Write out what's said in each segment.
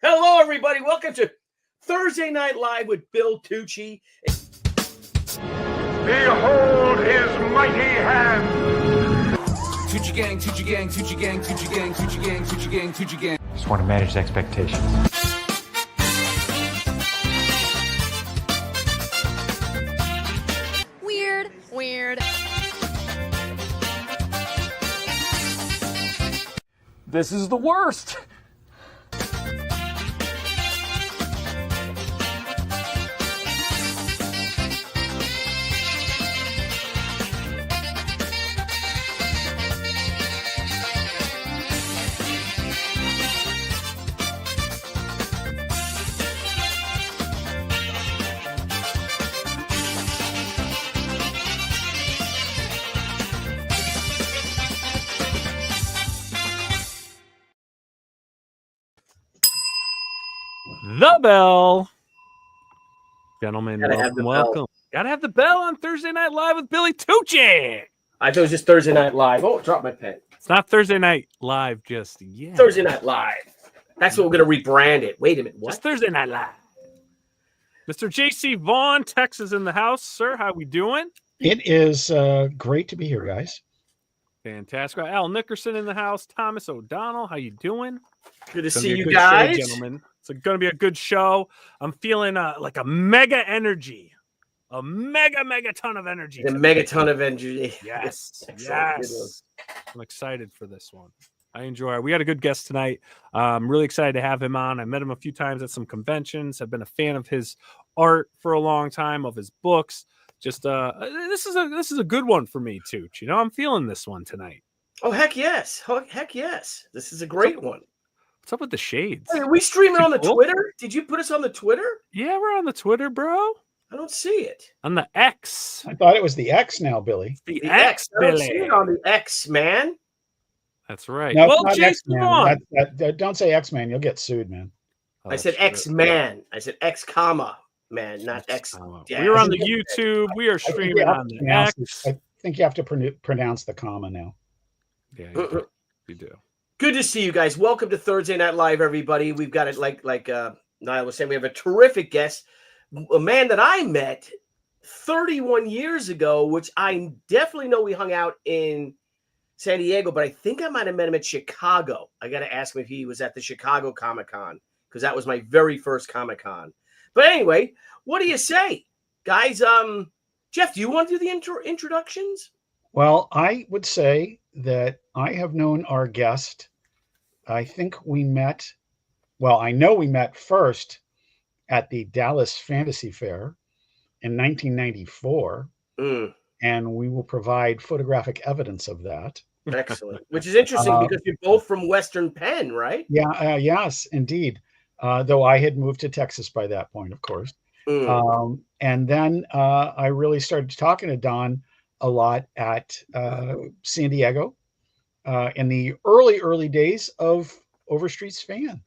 Hello, everybody. Welcome to Thursday Night Live with Bill Tucci. Behold his mighty hand. Tucci gang, Tucci gang, Tucci gang, Tucci gang, Tucci gang, Tucci gang, Tucci gang. Just want to manage expectations. Weird. This is the worst. The bell. Gentlemen, welcome. Gotta have the bell on Thursday Night Live with Billy Tucci. I thought it was just Thursday Night Live. Oh, drop my pen. It's not Thursday Night Live just yet. Thursday Night Live. That's what we're going to rebrand it. Wait a minute. What? Just Thursday Night Live. Mr. J.C. Vaughn, Texas in the house. Sir, how we doing? It is great to be here, guys. Fantastic. Al Nickerson in the house. Thomas O'Donnell, how you doing? Good to see you good guys. show, gentlemen. It's going to be a good show. I'm feeling like a mega energy. A mega ton of energy. A megaton of energy. Yes. Yes. I'm excited for this one. I enjoy it. We had a good guest tonight. I'm really excited to have him on. I met him a few times at some conventions. I've been a fan of his art for a long time, of his books. Just this is a good one for me too. You know, I'm feeling this one tonight. Oh, heck yes. Oh, heck yes. This is a great one. What's up with the shades? Hey, are we streaming on the Twitter? Did you put us on the Twitter? Yeah, we're on the Twitter, bro. I don't see it. On the X. I thought it was the X now, Billy. The X, I don't Billy. see it on the X, man. That's right. No, well, not Jason, X-Man. Don't say X-Man. You'll get sued, man. I said X-Man. I said X, comma, man, not X. Yeah. We're on the YouTube. We are streaming on the X. I think you have to pronounce the comma now. Yeah, you do. Good to see you guys. Welcome to Thursday Night Live, everybody. We've got it like Nile was saying. We have a terrific guest, a man that I met 31 years ago, which I definitely know we hung out in San Diego, but I think I might have met him at Chicago. I got to ask him if he was at the Chicago Comic-Con, because that was my very first Comic-Con. But anyway, what do you say, guys? Jeff, do you want to do the introductions? Well, I would say that I have known our guest. I think we met. Well, I know we met first at the Dallas Fantasy Fair in 1994, and we will provide photographic evidence of that. Excellent. Which is interesting because you're both from Western Penn, right? Yeah, yes, indeed. Though I had moved to Texas by that point, of course. And then I really started talking to Don a lot at San Diego in the early days of Overstreet's Fan.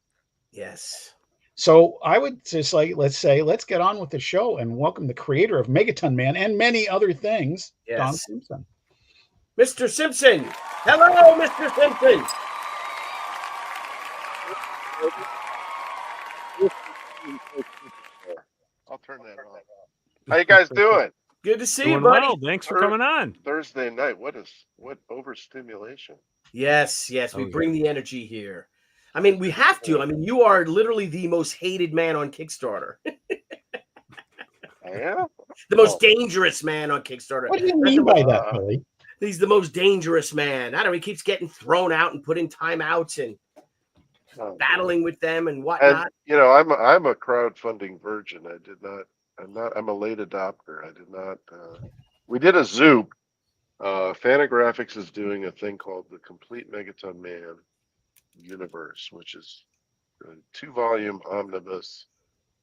Yes. So I would just let's get on with the show and welcome the creator of Megaton Man and many other things, yes. Don Simpson. Mr. Simpson. Hello, Mr. Simpson. I'll turn that on. How you guys doing? Good to see you, buddy. Well. Thanks for coming on. Thursday night. What overstimulation? Yes. We bring the energy here. I mean, we have to. I mean, you are literally the most hated man on Kickstarter. Yeah? The most dangerous man on Kickstarter. What do you mean by that, Billy? He's the most dangerous man. I don't know. He keeps getting thrown out and put in timeouts and battling with them and whatnot. And, I'm a crowdfunding virgin. I'm a late adopter. I did not. We did a Zoop. Fantagraphics is doing a thing called the Complete Megaton Man Universe, which is a 2-volume omnibus.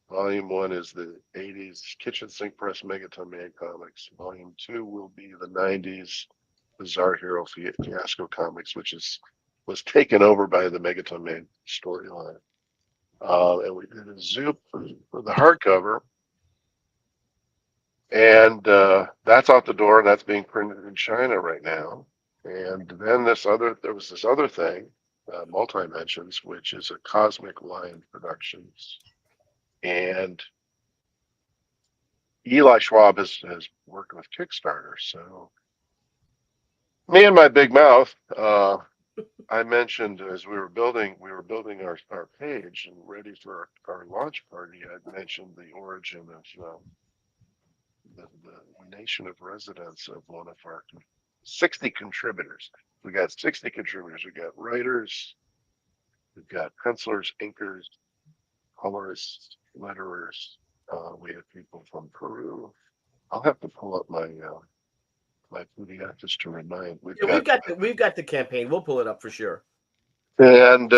Volume 1 is the 80s Kitchen Sink Press Megaton Man comics. Volume 2 will be the 90s Bizarre Hero Fiasco comics, which was taken over by the Megaton Man storyline. And we did a Zoop for the hardcover. And that's out the door, and that's being printed in China right now. And then there was this other thing Multimensions, which is a Cosmic Lion Productions. And Eli Schwab has worked with Kickstarter. So me and my big mouth, I mentioned as we were building our page and ready for our launch party, I mentioned the origin of the nation of residence of one of our 60 contributors. We got 60 contributors. We got writers, we've got pencilers, inkers, colorists, letterers. We have people from Peru. I'll have to pull up my my PDF just to remind. We've got the campaign. We'll pull it up for sure. And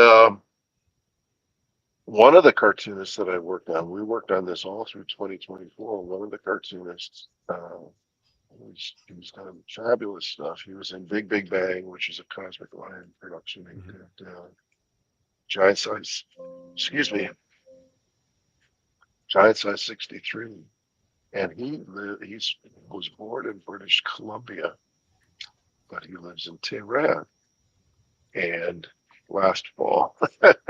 one of the cartoonists that I worked on, we worked on this all through 2024. One of the cartoonists, he's done fabulous stuff. He was in Big Big Bang, which is a Cosmic Lion production. He did Giant Size, Giant Size 63. And he was born in British Columbia, but he lives in Tehran. And last fall,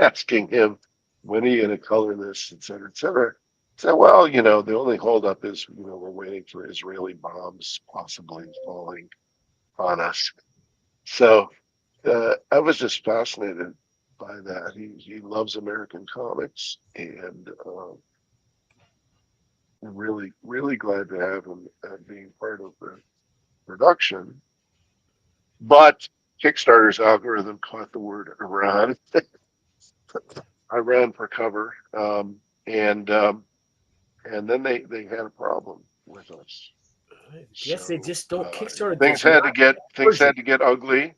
asking him, when are you going to color this, et cetera, et cetera. Said, well, the only holdup is, we're waiting for Israeli bombs possibly falling on us. So I was just fascinated by that. He loves American comics, and I'm really, really glad to have him being part of the production. But Kickstarter's algorithm caught the word Iran. I ran for cover, and then they had a problem with us. Yes, they just don't Kickstarter. Things had to get ugly.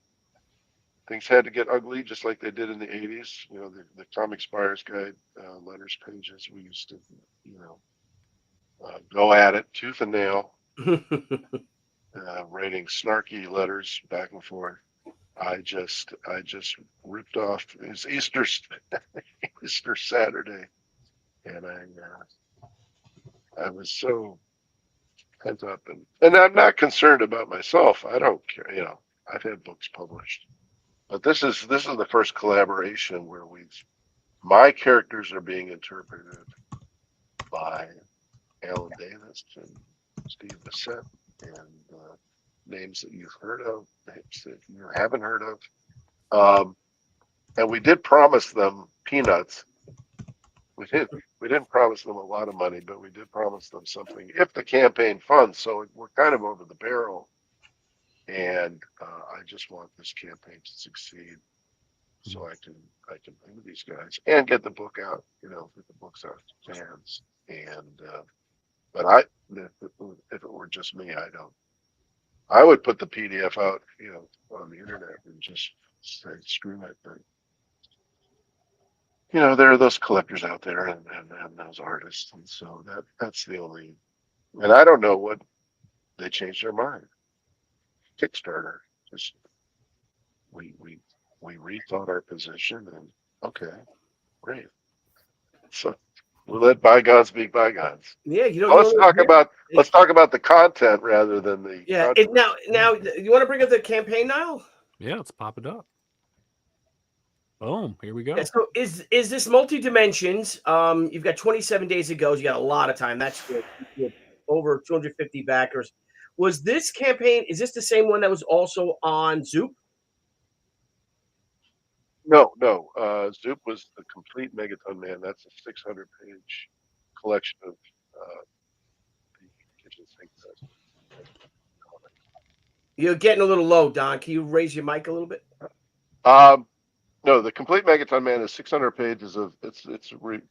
Things had to get ugly, just like they did in the 80s. The Comics Buyer's Guide letters pages. We used to, go at it tooth and nail, writing snarky letters back and forth. I just ripped off his Easter Saturday, and I was so pent up, and I'm not concerned about myself. I don't care. I've had books published, but this is the first collaboration where my characters are being interpreted by Alan Davis and Steve Bissett, and names that you've heard of, names that you haven't heard of. And we did promise them peanuts. We didn't promise them a lot of money, but we did promise them something if the campaign funds. So we're kind of over the barrel, and I just want this campaign to succeed, so I can bring these guys and get the book out. Get the books out to fans. And but if it were just me, I would put the PDF out, on the internet and just say, screw it. But, there are those collectors out there and those artists. And so that's the only, and I don't know what they changed their mind. Kickstarter, just, we rethought our position, and okay, great. So we'll let bygones be bygones. Yeah, let's talk about the content rather than the. Yeah. Now, you want to bring up the campaign now? Yeah, let's pop it up. Boom! Here we go. Yeah, so is this Multidimensions? You've got 27 days to go. You got a lot of time. That's good. You have over 250 backers. Was this campaign? Is this the same one that was also on Zoop? No. Zoop was the complete Megaton Man. That's a 600-page collection of the kitchen sink. You're getting a little low, Don. Can you raise your mic a little bit? No, the complete Megaton Man is 600 pages of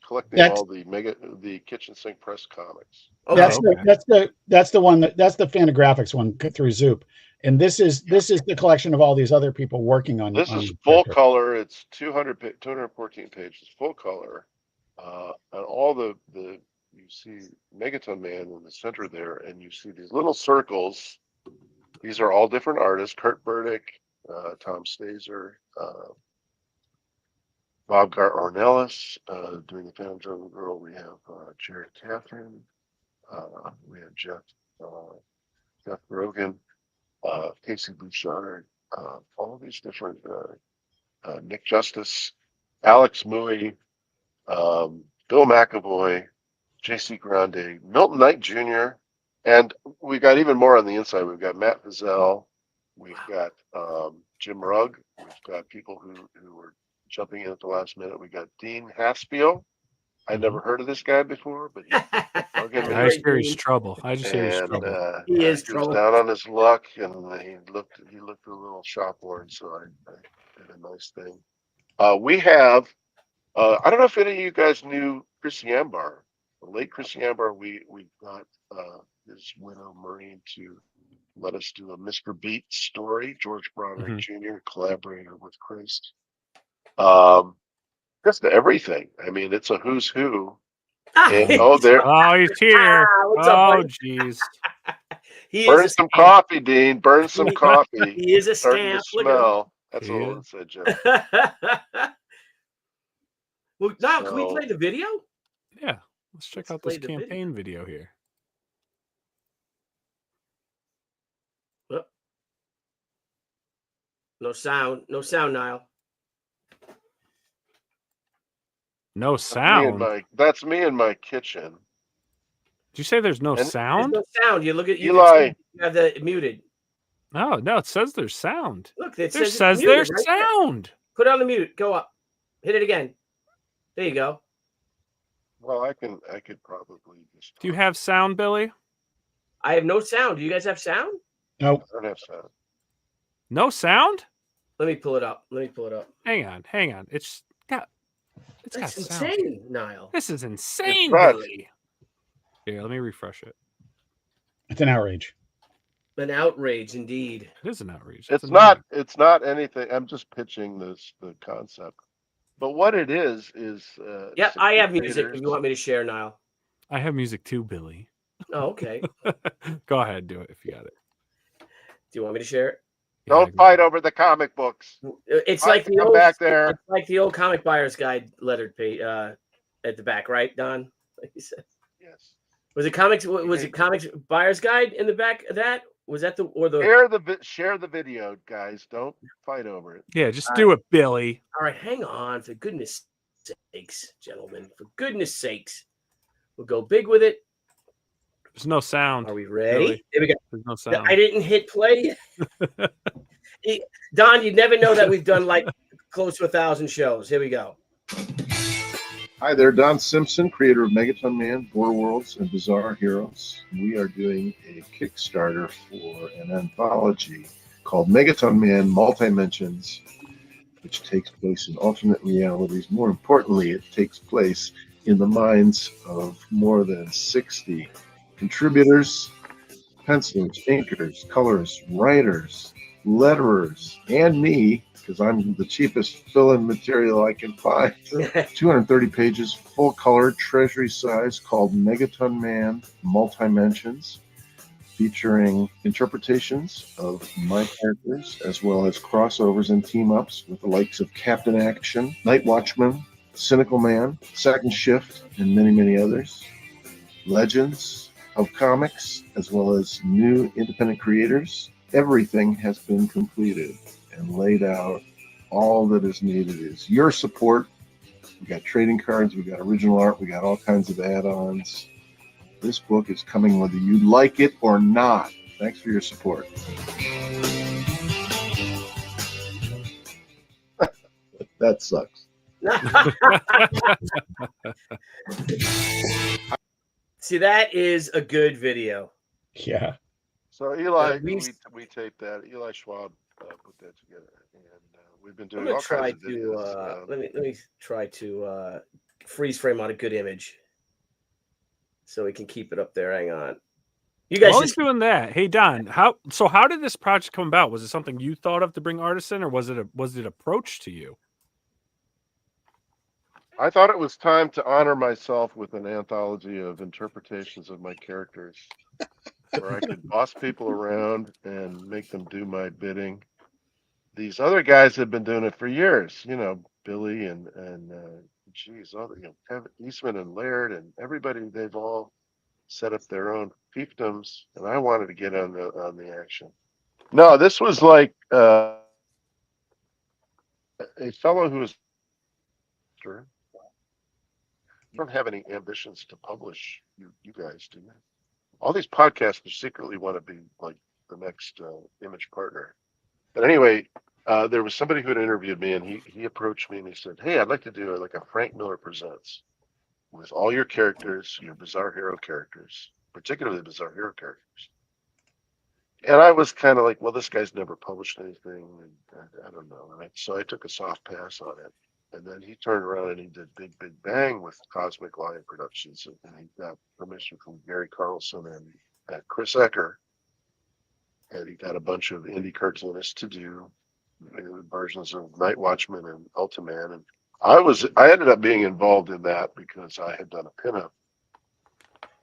collecting all the kitchen sink press comics. Okay. That's the one that's the Fantagraphics one through Zoop. And this is the collection of all these other people working on. This is full color. It's 214 pages, full color, and all the you see Megaton Man in the center there, and you see these little circles. These are all different artists: Kurt Burdick, Tom Stazer, Bob Ornelas doing the Phantom Jungle Girl. We have Jared Catherine. We have Jeff Rogan. Casey Bouchard, all these different Nick Justice, Alex Mui, Bill McAvoy, J.C. Grande, Milton Knight Jr., and we got even more on the inside. We've got Matt Vazell, we've got Jim Rugg, we've got people who were jumping in at the last minute. We got Dean Haspiel. I never heard of this guy before, but he's bugging I me. just hear he's trouble. I just hear he's And trouble. He is he was trouble. down on his luck, and he looked a little shopboard, so I did a nice thing. We have I don't know if any of you guys knew Chris Yambar, the late Chris Yambar. We got his widow Maureen to let us do a Mr. Beat story. George Broderick Jr., collaborator with Chris. Just everything. I mean, it's a who's who. And, there. Oh, he's here. What's up, Oh, buddy? jeez. Burn some coffee, Dean. Burn some coffee. He is a Starting to scamp. Look at him. smell. That's what it said, Jeff. Well, now can we play the video? Yeah, let's check out this campaign video here. No sound, Nile. No sound. That's me in my kitchen. Did you say there's no sound? There's no sound. You look at Eli. You have the muted. Oh no, it says there's sound. Look, it says muted, there's right sound. There. Put on the mute. Go up. Hit it again. There you go. Well, I could probably just. Do you have sound, Billy? I have no sound. Do you guys have sound? Nope. I don't have sound. No sound? Let me pull it up. Hang on. It's got That's sound. insane, Nile. This is insane, Billy. Here, let me refresh it. It's an outrage. An outrage, indeed. It is an outrage. It's not anything. I'm just pitching the concept. But what it is Yep, I have music if you want me to share, Nile. I have music too, Billy. Oh, okay. Go ahead, do it if you got it. Do you want me to share it? Don't fight over the comic books. It's like the come old back there. It's like the old comic buyer's guide lettered page at the back, right, Don? Like you said. Yes. Was it comics buyer's guide in the back of that? Was that share the video, guys? Don't fight over it. Yeah, just do it, Billy. All right, hang on. For goodness sakes, gentlemen. For goodness sakes. We'll go big with it. There's no sound. Are we ready? Billy. Here we go. There's no sound. I didn't hit play. Don, you'd never know that we've done like close to 1,000 shows. Here we go. Hi there, Don Simpson, creator of Megaton Man, Border Worlds, and Bizarre Heroes. We are doing a Kickstarter for an anthology called Megaton Man, Multimensions, which takes place in alternate realities. More importantly, it takes place in the minds of more than 60 contributors, pencilers, inkers, colorists, writers, letterers, and me, because I'm the cheapest fill-in material I can find. 230 pages, full color, treasury size, called Megaton Man Multimensions, featuring interpretations of my characters, as well as crossovers and team-ups with the likes of Captain Action, Night Watchman, Cynical Man, Second Shift, and many, many others. Legends of comics, as well as new independent creators. Everything has been completed and laid out. All that is needed is your support. We got trading cards, we got original art, we got all kinds of add-ons. This book is coming whether you like it or not. Thanks for your support. That sucks. See, that is a good video. Yeah. So Eli, we taped that. Eli Schwab put that together, and we've been doing all kinds of videos. Let me try to freeze frame on a good image, so we can keep it up there. Hang on. You guys While just he's doing that, hey Don, how did this project come about? Was it something you thought of to bring artists in, or was it approached to you? I thought it was time to honor myself with an anthology of interpretations of my characters, where I could boss people around and make them do my bidding. These other guys have been doing it for years, Billy and Kevin Eastman and Laird and everybody. They've all set up their own fiefdoms, and I wanted to get on the action. No, this was like a fellow who is sure, you don't have any ambitions to publish, you guys, do you? All these podcasters secretly want to be like the next image partner. But anyway, there was somebody who had interviewed me, and he approached me and he said, "Hey, I'd like to do like a Frank Miller Presents with all your characters, your Bizarre Hero characters, particularly Bizarre Hero characters." And I was kind of like, well, this guy's never published anything, and I don't know. So I took a soft pass on it. And then he turned around and he did Big Big Bang with Cosmic Lion Productions, and he got permission from Gary Carlson and Chris Ecker, and he got a bunch of indie cartoonists to do versions of Night Watchman and Ultraman, and I ended up being involved in that because I had done a pinup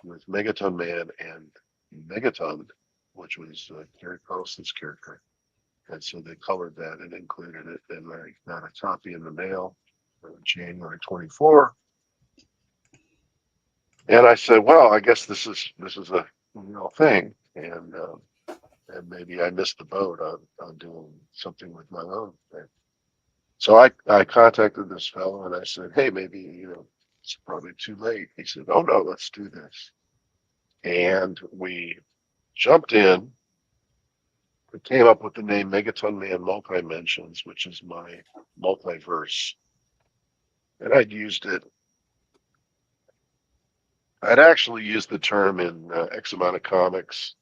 with Megaton Man and Megaton, which was Gary Carlson's character. And so they colored that and included it. And I got a copy in the mail January 24. And I said, well, I guess this is a real thing. And maybe I missed the boat on doing something with my own thing. So I contacted this fellow and I said, hey, maybe, it's probably too late. He said, oh, no, let's do this. And we jumped in. We came up with the name Megaton Man Multimensions, which is my multiverse. And I'd actually used the term in X amount of comics.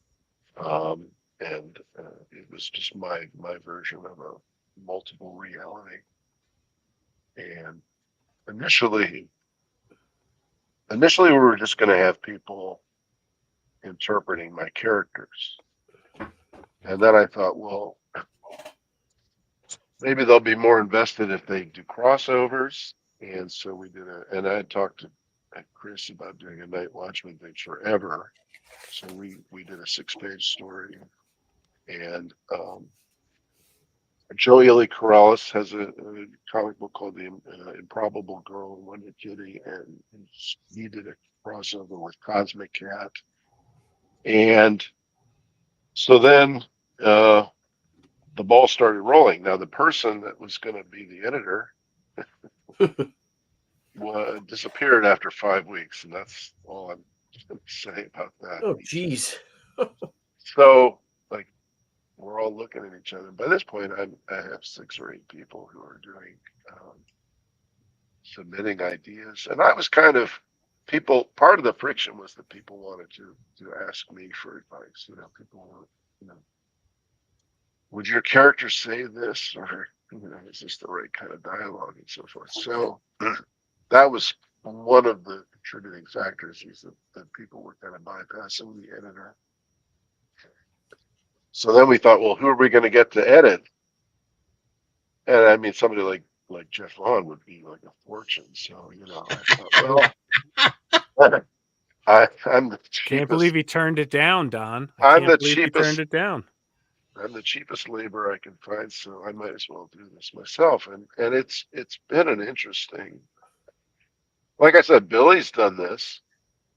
And it was just my version of a multiple reality. And initially we were just going to have people interpreting my characters. And then I thought, well, maybe they'll be more invested if they do crossovers. And so we did and I had talked to Chris about doing a Night Watchman thing forever. So we did a 6-page story. And Joe Ely Corrales has a comic book called The Improbable Girl and Wonder Kitty, and he did a crossover with Cosmic Cat. And so then the ball started rolling. Now the person that was going to be the editor disappeared after 5 weeks, and that's all I'm going to say about that. Oh, geez. So, like, we're all looking at each other. By this point, I have 6 or 8 people who are doing submitting ideas, and I was kind of part of the friction was that people wanted to ask me for advice. People were, would your character say this, or is this the right kind of dialogue and so forth? So that was one of the contributing factors, is that people were kind of bypassing the editor. So then we thought, well, who are we going to get to edit? And I mean, somebody like Jeff Vaughn would be like a fortune. So, I thought, well, I'm the cheapest. Can't believe he turned it down, Don. I'm the cheapest. He turned it down. I'm the cheapest labor I can find, so I might as well do this myself. And it's been an interesting. Like I said, Billy's done this.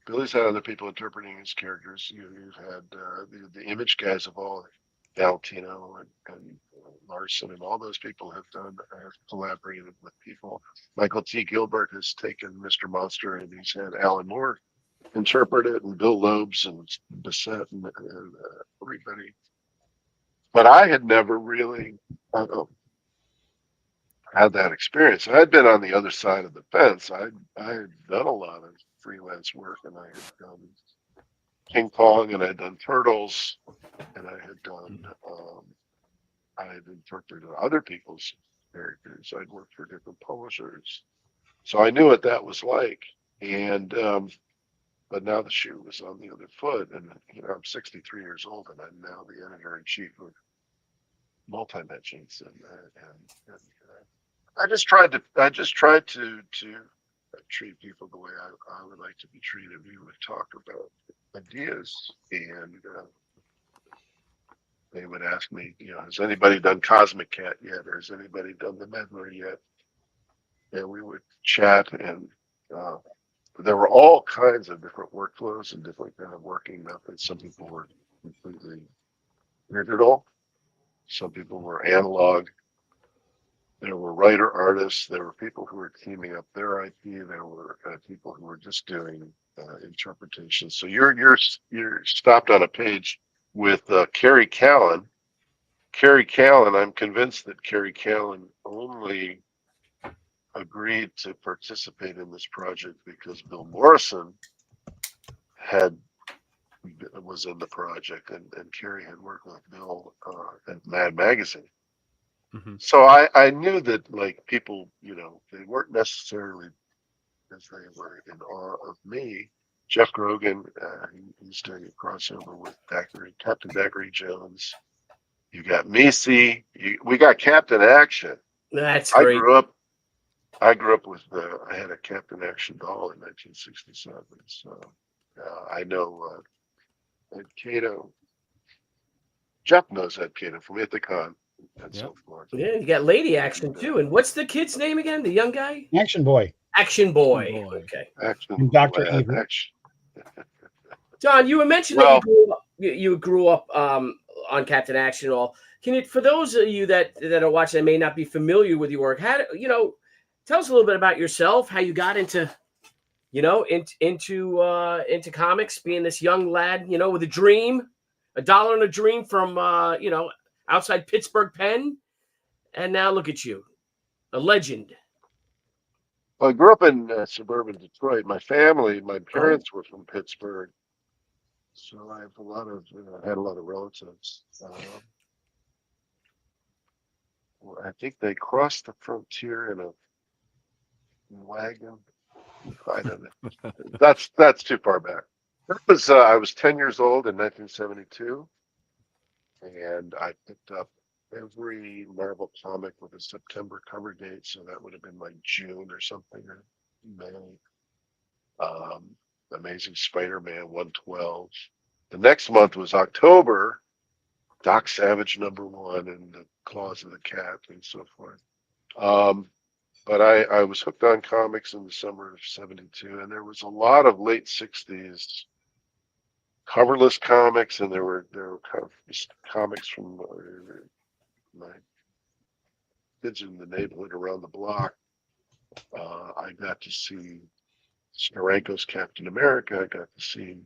Billy's had other people interpreting his characters. You've had the image guys of all, Valentino and Larson, and all those people have collaborated with people. Michael T. Gilbert has taken Mr. Monster, and he's had Alan Moore interpret it, and Bill Loebs and Bissett and everybody. But I had never really had that experience. I'd been on the other side of the fence. I had done a lot of freelance work, and I had done King Kong, and I had done Turtles, and I had done I had interpreted other people's characters. I'd worked for different publishers, so I knew what that was like. And but now the shoe was on the other foot, and I'm 63 years old, and I'm now the editor-in-chief of Multimensions, and I just tried to treat people the way I would like to be treated. We would talk about ideas, and they would ask me, has anybody done Cosmic Cat yet, or has anybody done the Meddler yet? And we would chat, and there were all kinds of different workflows and different kind of working methods. Some people were completely digital. Some people were analog. There were writer artists. There were people who were teaming up their IP. There were people who were just doing interpretations. So you're stopped on a page with Carrie Callan. Carrie Callan. I'm convinced that Carrie Callan only agreed to participate in this project because Bill Morrison was in the project, and Carrie had worked with Bill at Mad Magazine. Mhm. So I knew that, like, people, they weren't necessarily as they were in awe of me. Jeff Grogan, he's doing a crossover with Captain Daiquiri Jones. You got Misi. We got Captain Action. That's I great. grew up with I had a Captain Action doll in 1967. So I know Ed Cato. Jeff knows Ed Cato from Ithacon and Yep. so forth. Yeah, you got Lady Action too. And what's the kid's name again? The young guy? Action Boy. Action Boy. Action Boy. Okay. Action And Dr. Lad, Evil. Action. John, you were mentioning Well- that you grew up on Captain Action and all. Can you, for those of you that are watching that may not be familiar with your work, tell us a little bit about yourself, how you got into comics, being this young lad, with a dream, $1 and a dream from outside Pittsburgh, Penn, and now look at you, a legend. Well, I grew up in suburban Detroit. My parents were from Pittsburgh, so I have had a lot of relatives. I think they crossed the frontier in a wagon. I don't know. That's too far back. That was I was 10 years old in 1972, and I picked up every Marvel comic with a September cover date, so that would have been like June or something, or May. Amazing Spider-Man 112. The next month was October, Doc Savage #1 and the Claws of the Cat and so forth. But I was hooked on comics in the summer of '72, and there was a lot of late '60s coverless comics, and there were kind of just comics from my kids in the neighborhood around the block. I got to see Steranko's Captain America. I got to see,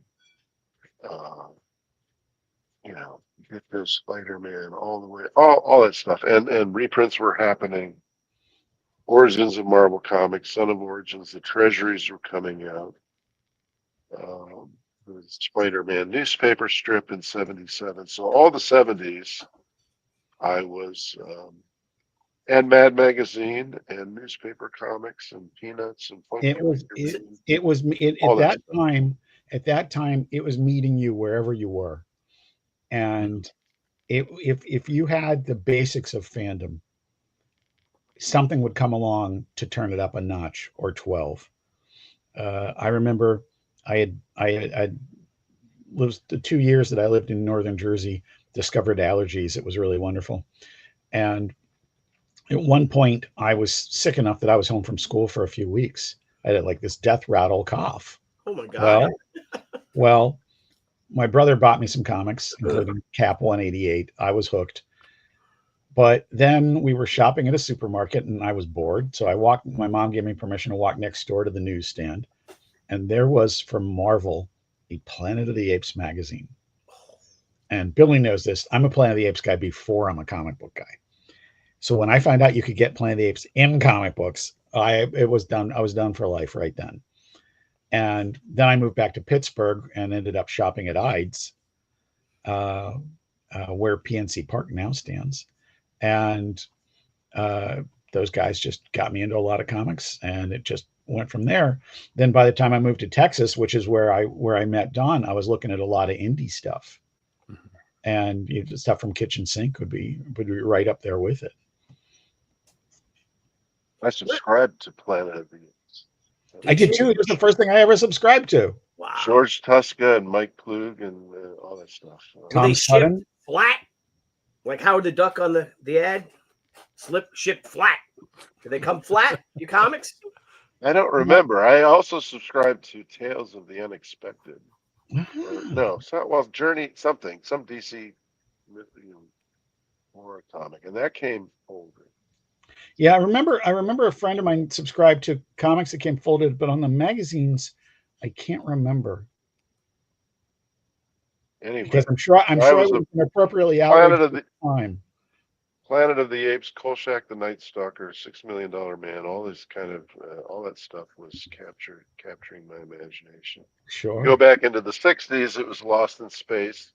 Victor's Spider-Man, all the way, all that stuff, and reprints were happening. Origins of Marvel Comics, Son of Origins, the Treasuries were coming out. The Spider-Man newspaper strip in '77. So all the '70s, I was, and Mad Magazine and newspaper comics and Peanuts and Funky It was Magazine. at that time it was meeting you wherever you were, and if you had the basics of fandom, something would come along to turn it up a notch or 12. I remember I had lived the 2 years that I lived in northern Jersey, discovered allergies. It was really wonderful. And at one point I was sick enough that I was home from school for a few weeks. I had like this death rattle cough. Oh my God. Well, my brother bought me some comics, including Cap 188. I was hooked. But then we were shopping at a supermarket and I was bored. So my mom gave me permission to walk next door to the newsstand. And there was, from Marvel, a Planet of the Apes magazine. And Billy knows this. I'm a Planet of the Apes guy before I'm a comic book guy. So when I found out you could get Planet of the Apes in comic books, I was done for life right then. And then I moved back to Pittsburgh and ended up shopping at Ide's, where PNC Park now stands. And those guys just got me into a lot of comics, and it just went from there. Then by the time I moved to Texas, which is where I met Don, I was looking at a lot of indie stuff, and the stuff from Kitchen Sink would be right up there with it. I subscribed to Planet of the Apes. I did too. It was the first thing I ever subscribed to. Wow. George Tuska and Mike Klug and all that stuff. Were they Tom Sutton? shipped flat? Like Howard the Duck on the ad? Shipped flat. Do they come flat, you comics? I don't remember. I also subscribed to Tales of the Unexpected. No, Journey, some DC horror comic, and that came older. Yeah, I remember a friend of mine subscribed to comics that came folded, but on the magazines, I can't remember Anyway, because I'm I sure I was would the have been appropriately Planet outraged of at the the time. Planet of the Apes, Kolchak the Night Stalker, $6 Million Man. All this kind of all that stuff was capturing my imagination. Go Sure. back into the '60s, it was Lost in Space.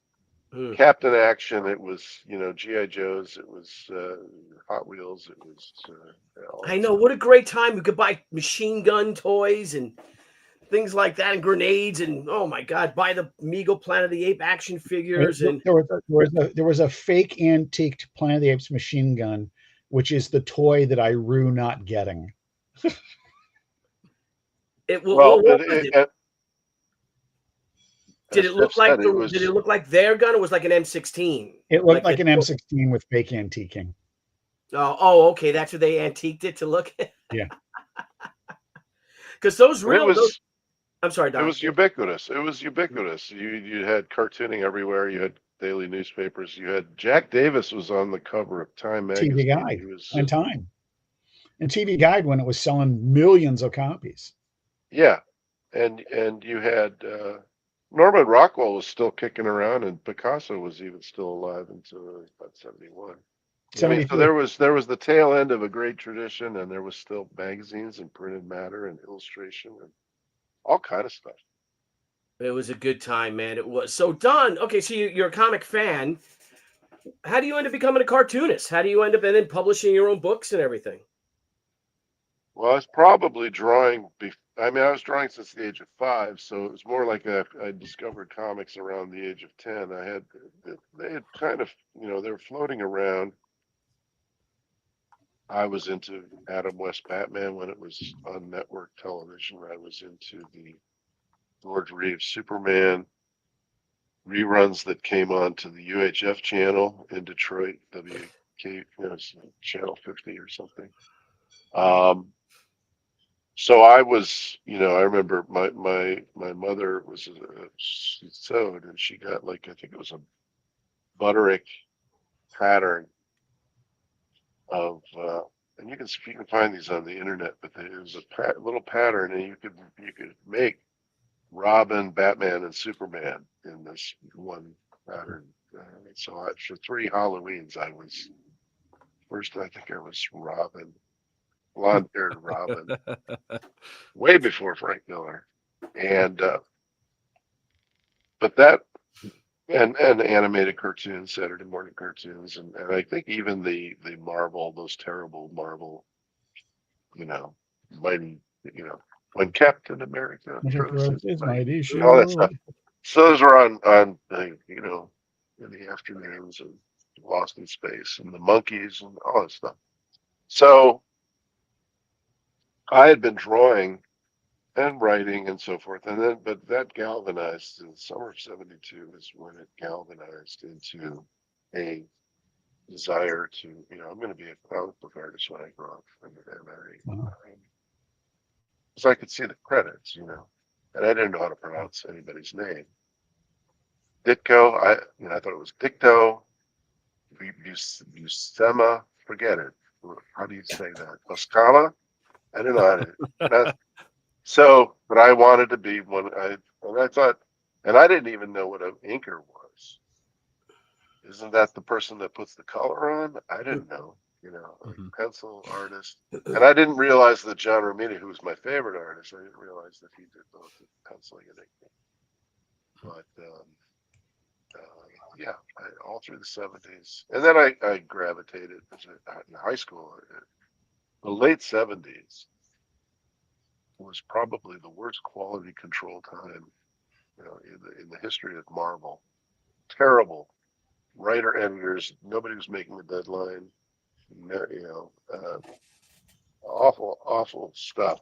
Mm. Captain Action, it was G.I. Joes, it was Hot Wheels, it was all I that know, stuff. what a great time. You could buy machine gun toys and things like that, and grenades, and oh my God, buy the Meagle Planet of the Ape action figures. And There was a fake antiqued Planet of the Apes machine gun, which is the toy that I rue not getting. Well, what was it? Did as it Steph look like said, it was. did it look like their gun? Or was it like an M16? It looked Like like an M16 with fake antiquing. Oh, okay. That's what they antiqued it to look. Yeah. Because those It real. was. I'm sorry, It Don. was ubiquitous. It was ubiquitous. You had cartooning everywhere. You had daily newspapers. You had Jack Davis was on the cover of Time magazine. TV Guide He was. and Time. And TV Guide when it was selling millions of copies. Yeah, and you had Norman Rockwell was still kicking around, and Picasso was even still alive until about 71. I mean, so 73. there was the tail end of a great tradition, and there was still magazines and printed matter and illustration and all kind of stuff. It was a good time, man. It was. So, Don, okay, so you're a comic fan. How do you end up becoming a cartoonist? How do you end up and then publishing your own books and everything? Well, I was probably drawing. I mean, I was drawing since the age of 5, so it was more like I discovered comics around the age of 10. They had kind of, they were floating around. I was into Adam West Batman when it was on network television. I was into the George Reeves Superman reruns that came on to the UHF channel in Detroit, WK, channel 50 or something. So I was, I remember my mother was she sewed, and she got I think it was a Butterick pattern of, and you can find these on the internet, but it was a little pattern, and you could make Robin, Batman, and Superman in this one pattern. So for 3 Halloweens, I was first. I think I was Robin, blonde-haired Robin, way before Frank Miller, and but that and animated cartoons, Saturday morning cartoons, and I think even the Marvel, those terrible Marvel, mighty, when Captain America throws his mighty, and all that stuff. So those were on in the afternoons and Lost in Space and the Monkeys and all that stuff. So I had been drawing and writing and so forth, but that galvanized in the summer of '72 is when it galvanized into a desire to, I'm going to be a comic book artist when I grow up, because I could see the credits, and I didn't know how to pronounce anybody's name. Ditko, I thought it was Dicto, Buscema, forget it. How do you say that? Scala? I don't know how to. So, but I wanted to be one. I thought, and I didn't even know what an inker was. Isn't that the person that puts the color on? I didn't know, pencil artist. And I didn't realize that John Romita, who was my favorite artist, I didn't realize that he did both the penciling and inking. But yeah, all through the '70s, and then I gravitated in high school. The late '70s was probably the worst quality control time, in the history of Marvel. Terrible writer editors. Nobody was making the deadline. Awful stuff.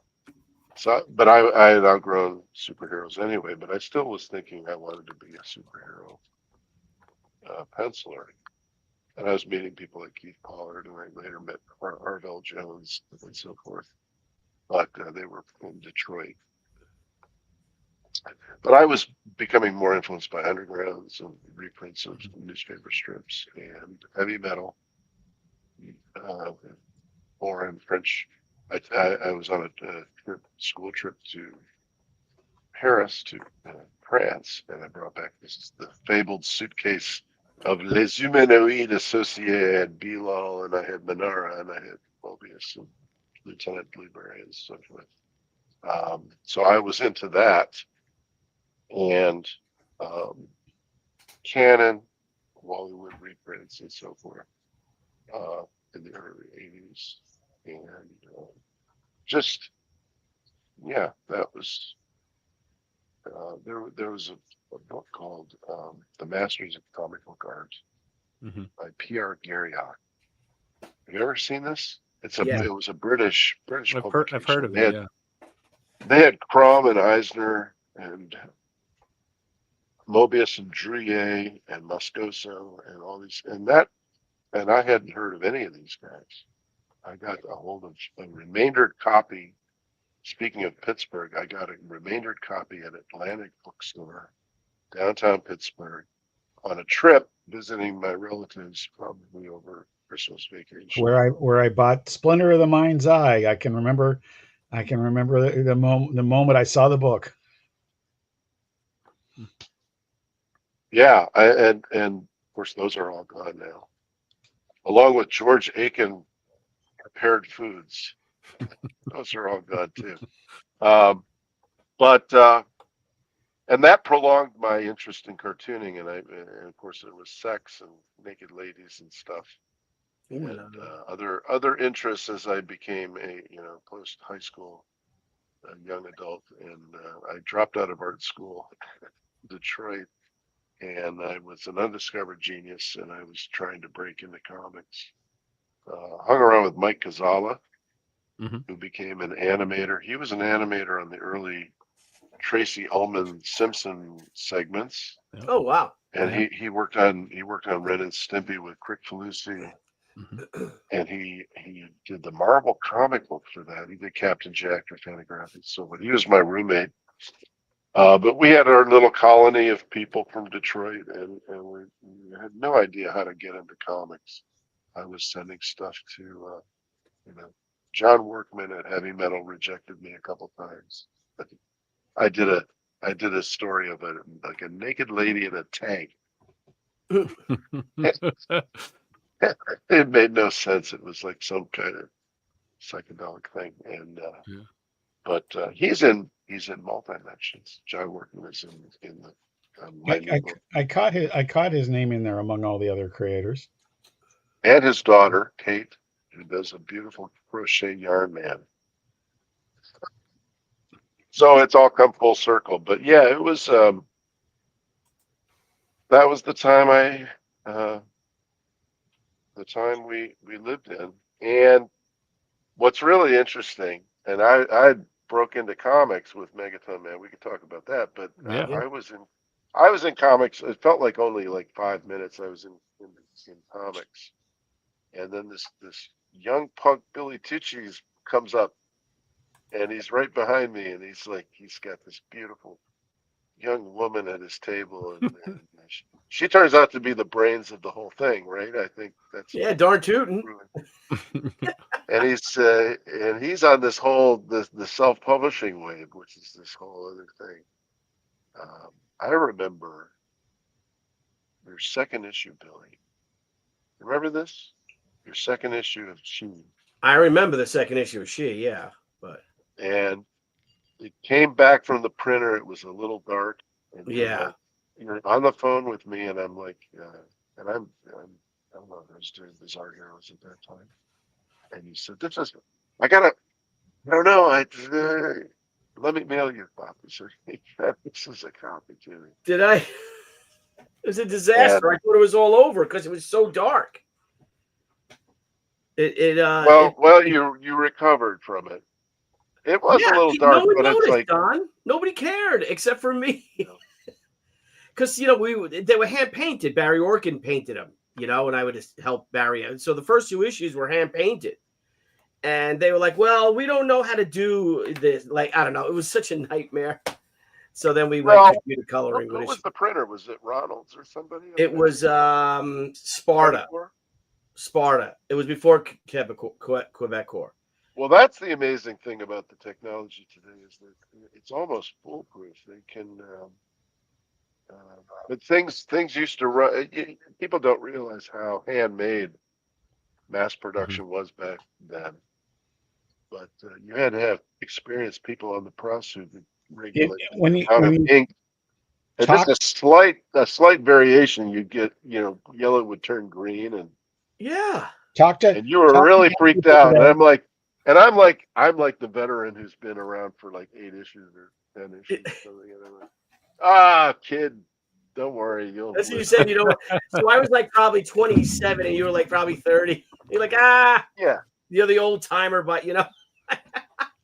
So, but I had outgrown superheroes anyway. But I still was thinking I wanted to be a superhero penciler. And I was meeting people like Keith Pollard, and I later met Arvell Jones and so forth. But they were in Detroit. But I was becoming more influenced by undergrounds and reprints of newspaper strips and heavy metal. foreign French. I was on a school trip to Paris, to France, and I brought back the fabled suitcase of Les Humanoides Associés. I had Bilal, and I had Manara, and I had Mobius, and Lieutenant Blueberry, and so forth. So I was into that, and Canon, Bollywood reprints, and so forth in the early 80s. And just, yeah, that was, there was a book called The Masters of Comic Book Art by P.R. Garriock. Have you ever seen this? Yeah. It was a British publication. I've heard of it, yeah. They had Crom and Eisner and Mobius and Drouillet and Moscoso and all these, and I hadn't heard of any of these guys. I got a hold of a remaindered copy. Speaking of Pittsburgh, I got a remaindered copy at Atlantic Bookstore, downtown Pittsburgh, on a trip visiting my relatives, probably over Christmas vacation. Where I bought Splinter of the Mind's Eye. I can remember the moment I saw the book. Yeah, and of course those are all gone now, along with George Aiken prepared foods. Those are all gone too. And that prolonged my interest in cartooning, and of course there was sex and naked ladies and stuff, and other interests as I became a post high school young adult, and I dropped out of art school in Detroit, and I was an undiscovered genius, and I was trying to break into comics. Hung around with Mike Kozala, who became an animator. He was an animator on the early Tracy Ullman Simpson segments. Oh wow! And he worked on Ren and Stimpy with Crick Falusi, and he did the Marvel comic book for that. He did Captain Jack for Fantagraphics. So, but he was my roommate. But we had our little colony of people from Detroit, and we had no idea how to get into comics. I was sending stuff to, John Workman at Heavy Metal rejected me a couple times. I did a story of a naked lady in a tank. It made no sense. It was like some kind of psychedelic thing, and but he's in Multimensions. John Workman is in the. I caught his name in there among all the other creators. And his daughter, Kate, who does a beautiful crochet yarn man. So it's all come full circle. But yeah, it was that was the time we lived in. And what's really interesting, and I broke into comics with Megaton Man. We could talk about that, but I was in comics. It felt like only like 5 minutes I was in comics. And then this young punk Billy TUCCI'S comes up, and he's right behind me, and he's got this beautiful young woman at his table, and she turns out to be the brains of the whole thing, right? I think that's darn tootin'. And he's on this whole the self-publishing wave, which is this whole other thing. I remember your second issue, Billy. Remember this? Your second issue of She. I remember the second issue of She, yeah. And it came back from the printer. It was a little dark. And yeah. You're on the phone with me, and I'm like, and I'm I don't know, I was doing Bizarre Heroes at that time. And you said, I don't know, let me mail you a copy. So this is a copy to me. Did I? It was a disaster. I thought it was all over because it was so dark. You recovered from it. It was a little dark, no one but noticed, it's like Don. Nobody cared except for me, because they were hand painted. Barry Orkin painted them, and I would just help Barry. So the first 2 issues were hand painted, and they were like, "Well, we don't know how to do this." Like, I don't know. It was such a nightmare. So then we went to computer coloring. Who was the printer? Was it Ronalds or somebody? It was Sparta. Sparta. It was before Quebec Corps. Well, that's the amazing thing about the technology today is that it's almost foolproof. They can, but things used to run. People don't realize how handmade mass production was back then. But you had to have experienced people on the press who could regulate when the you amount of ink. And talk, just a slight variation, you get, yellow would turn green, and Yeah. and you were really freaked out. And I'm like the veteran who's been around for like 8 issues or 10 issues or something. And I'm like, kid, don't worry, you'll. That's what you said. So I was like probably 27, and you were like probably 30. You're like, yeah, you're the old timer, but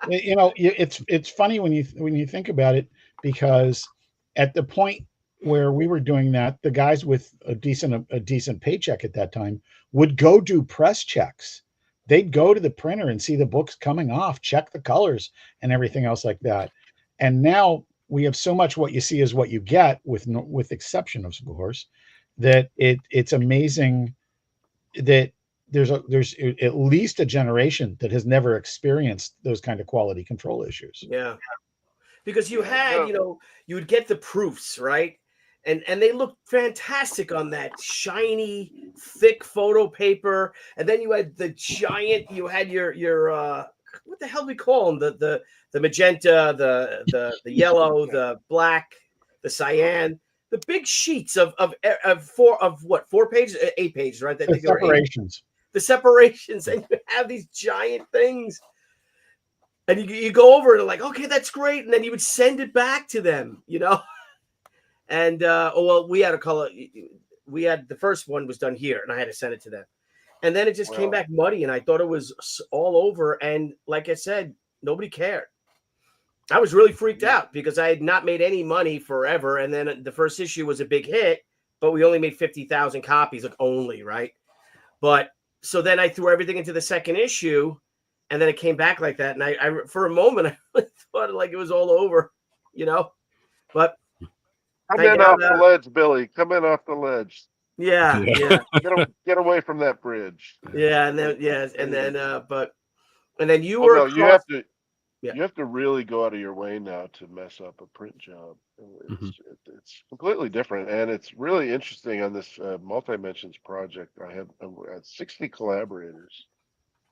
it's funny when you think about it, because at the point where we were doing that, the guys with a decent paycheck at that time would go do press checks. They'd go to the printer and see the books coming off, check the colors and everything else like that. And now we have so much what you see is what you get, with exception of course, that it's amazing that there's at least a generation that has never experienced those kind of quality control issues. Yeah. Because you had, you would get the proofs, right? And they looked fantastic on that shiny, thick photo paper. And then you had the giant, you had your what the hell do we call them? The magenta, the yellow, the black, the cyan, the big sheets of 4 pages, 8 pages, right? The separations. The separations, and you have these giant things. And you go over and like, okay, that's great. And then you would send it back to them, And we had a color. We had the first one was done here, and I had to send it to them. And then it just came back muddy, and I thought it was all over. And like I said, nobody cared. I was really freaked out because I had not made any money forever. And then the first issue was a big hit, but we only made 50,000 copies, like only, right? But so then I threw everything into the second issue. And then it came back like that. And I for a moment, I really thought like it was all over, But come in off the ledge, Billy. Come in off the ledge. Yeah. Get away from that bridge. Yeah, and then you were. You have to. Yeah. You have to really go out of your way now to mess up a print job. It's completely different, and it's really interesting on this Multimensions project. I had 60 collaborators,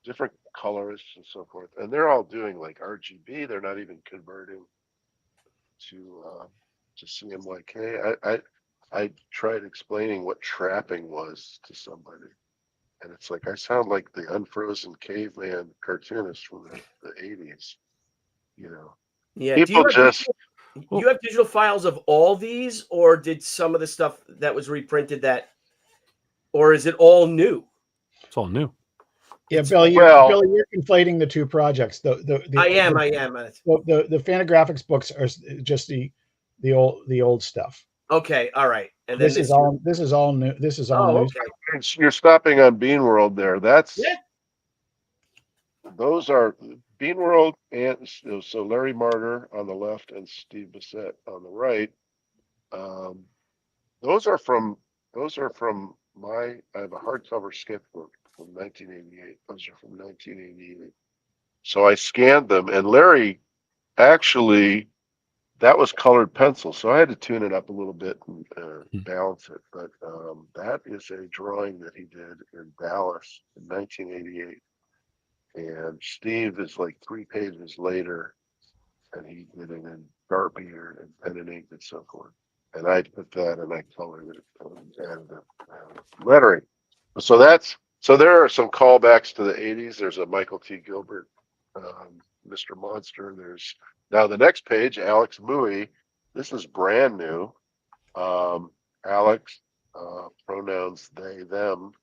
different colorists and so forth, and they're all doing like RGB. They're not even converting to CMYK. I tried explaining what trapping was to somebody, and it's like I sound like the unfrozen caveman cartoonist from the 80s. Yeah. People you have digital files of all these, or did some of the stuff that was reprinted or is it all new? It's all new. Yeah, Billy, you're conflating the two projects. I am. The Fantagraphics books are just the old stuff. Okay, all right. And this is all new. This is all new. Okay. You're stopping on Bean World there. Those are Bean World, and so Larry Martyr on the left and Steve Bissett on the right. Those are from I have a hardcover sketchbook from 1988. Those are from 1988. So I scanned them, and Larry actually, that was colored pencil, so I had to tune it up a little bit and balance it. But that is a drawing that he did in Dallas in 1988. And Steve is like 3 pages later, and he did it in Sharpie and pen and ink and so forth. And I put that and I colored it and lettering. So there are some callbacks to the 80s. There's a Michael T. Gilbert, Mr. Monster. There's now the next page, Alex Mui. This is brand new. Alex, pronouns they, them.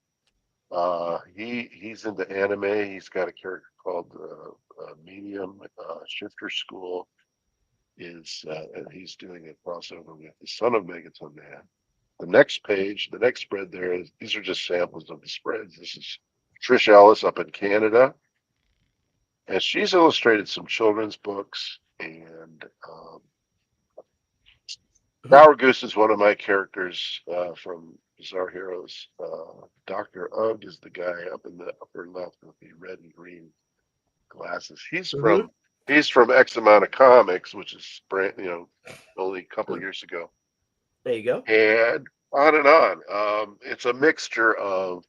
He's into anime. He's got a character called Medium. Shifter School is, and he's doing a crossover with the son of Megaton Man. The next page, the next spread there is, these are just samples of the spreads. This is Trish Ellis up in Canada, and she's illustrated some children's books. And Sour Goose is one of my characters from Bizarre Heroes. Dr. Ugg is the guy up in the upper left with the red and green glasses. He's Mhm. from X amount of comics, which is only a couple of years ago. There you go. And on and on. It's a mixture of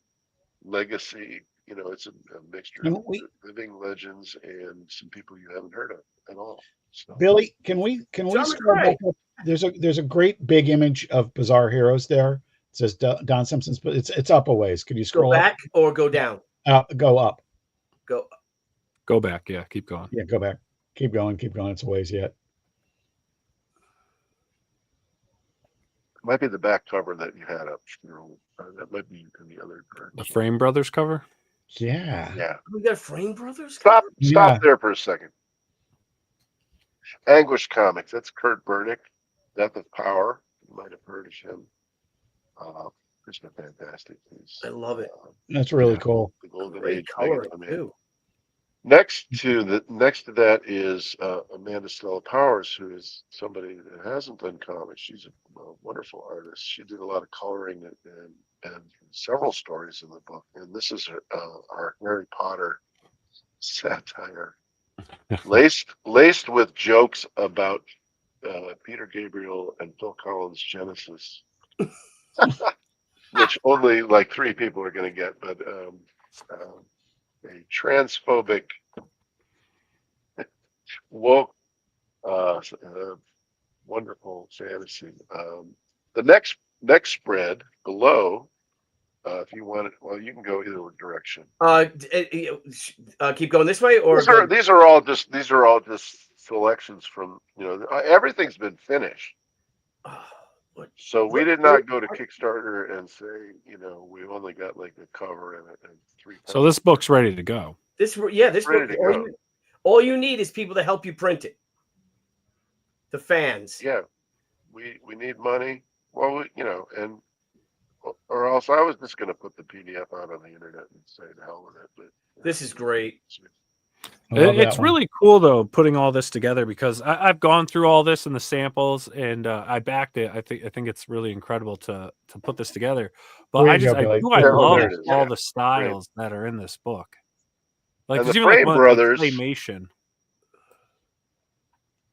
legacy. It's a mixture Can of we, living legends and some people you haven't heard of at all. So Billy, can we John scroll McCrae. back up? There's a great big image of Bizarre Heroes there. It says Don Simpson's, but it's up a ways. Could you Go scroll back or go down? up? Go up. Go. Go back. Yeah, keep going. Yeah, go back. Keep going. Keep going. It's a ways yet. it might be the back cover that you had up. That might be in the other The direction. Frame Brothers cover. Yeah. Yeah. We got Frame Brothers. Stop Yeah. there for a second. Anguish Comics. That's Kurt Burnick. Death of Power. You might have heard of him. It's been fantastic. I love it. That's really cool. The Golden Great Age coloring Megaton Man. too. Next to that is Amanda Stella Powers, who is somebody that hasn't done comics. She's a wonderful artist. She did a lot of coloring and several stories in the book. And this is our Harry Potter satire, laced with jokes about Peter Gabriel and Phil Collins' Genesis, which only like 3 people are going to get. But a transphobic, woke, wonderful fantasy. The next spread below, if you want it, well, you can go either direction. Keep going this way, or These are all just selections from everything's been finished. So we did not go to Kickstarter and say, we've only got like a cover and 3. So this book's ready to go. this book. Ready to go. All you need is people to help you print it. The fans. Yeah, we need money. Well, or else I was just going to put the PDF out on the internet and say the hell with it. But This is great. It's really cool though, putting all this together, because I've gone through all this in the samples and I backed it. I think it's really incredible to put this together. But I love all the styles that are in this book. Like and the even Frame Brothers claymation.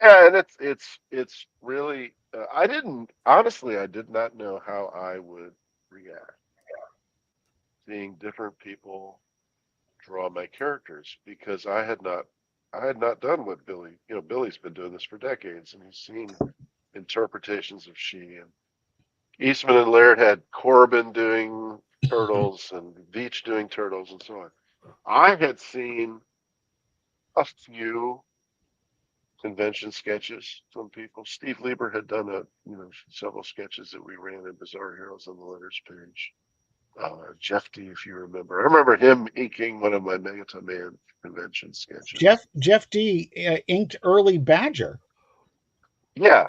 Yeah, and it's really I did not know how I would react seeing different people draw my characters, because I had not done what Billy. Billy's been doing this for decades, and he's seen interpretations of She, and Eastman and Laird had Corbin doing turtles and Veitch doing turtles and so on. I had seen a few convention sketches from people. Steve Lieber had done several sketches that we ran in Bizarre Heroes on the letters page. Jeff D, if you remember. I remember him inking one of my Megaton Man convention sketches. Jeff D inked early Badger. Yeah.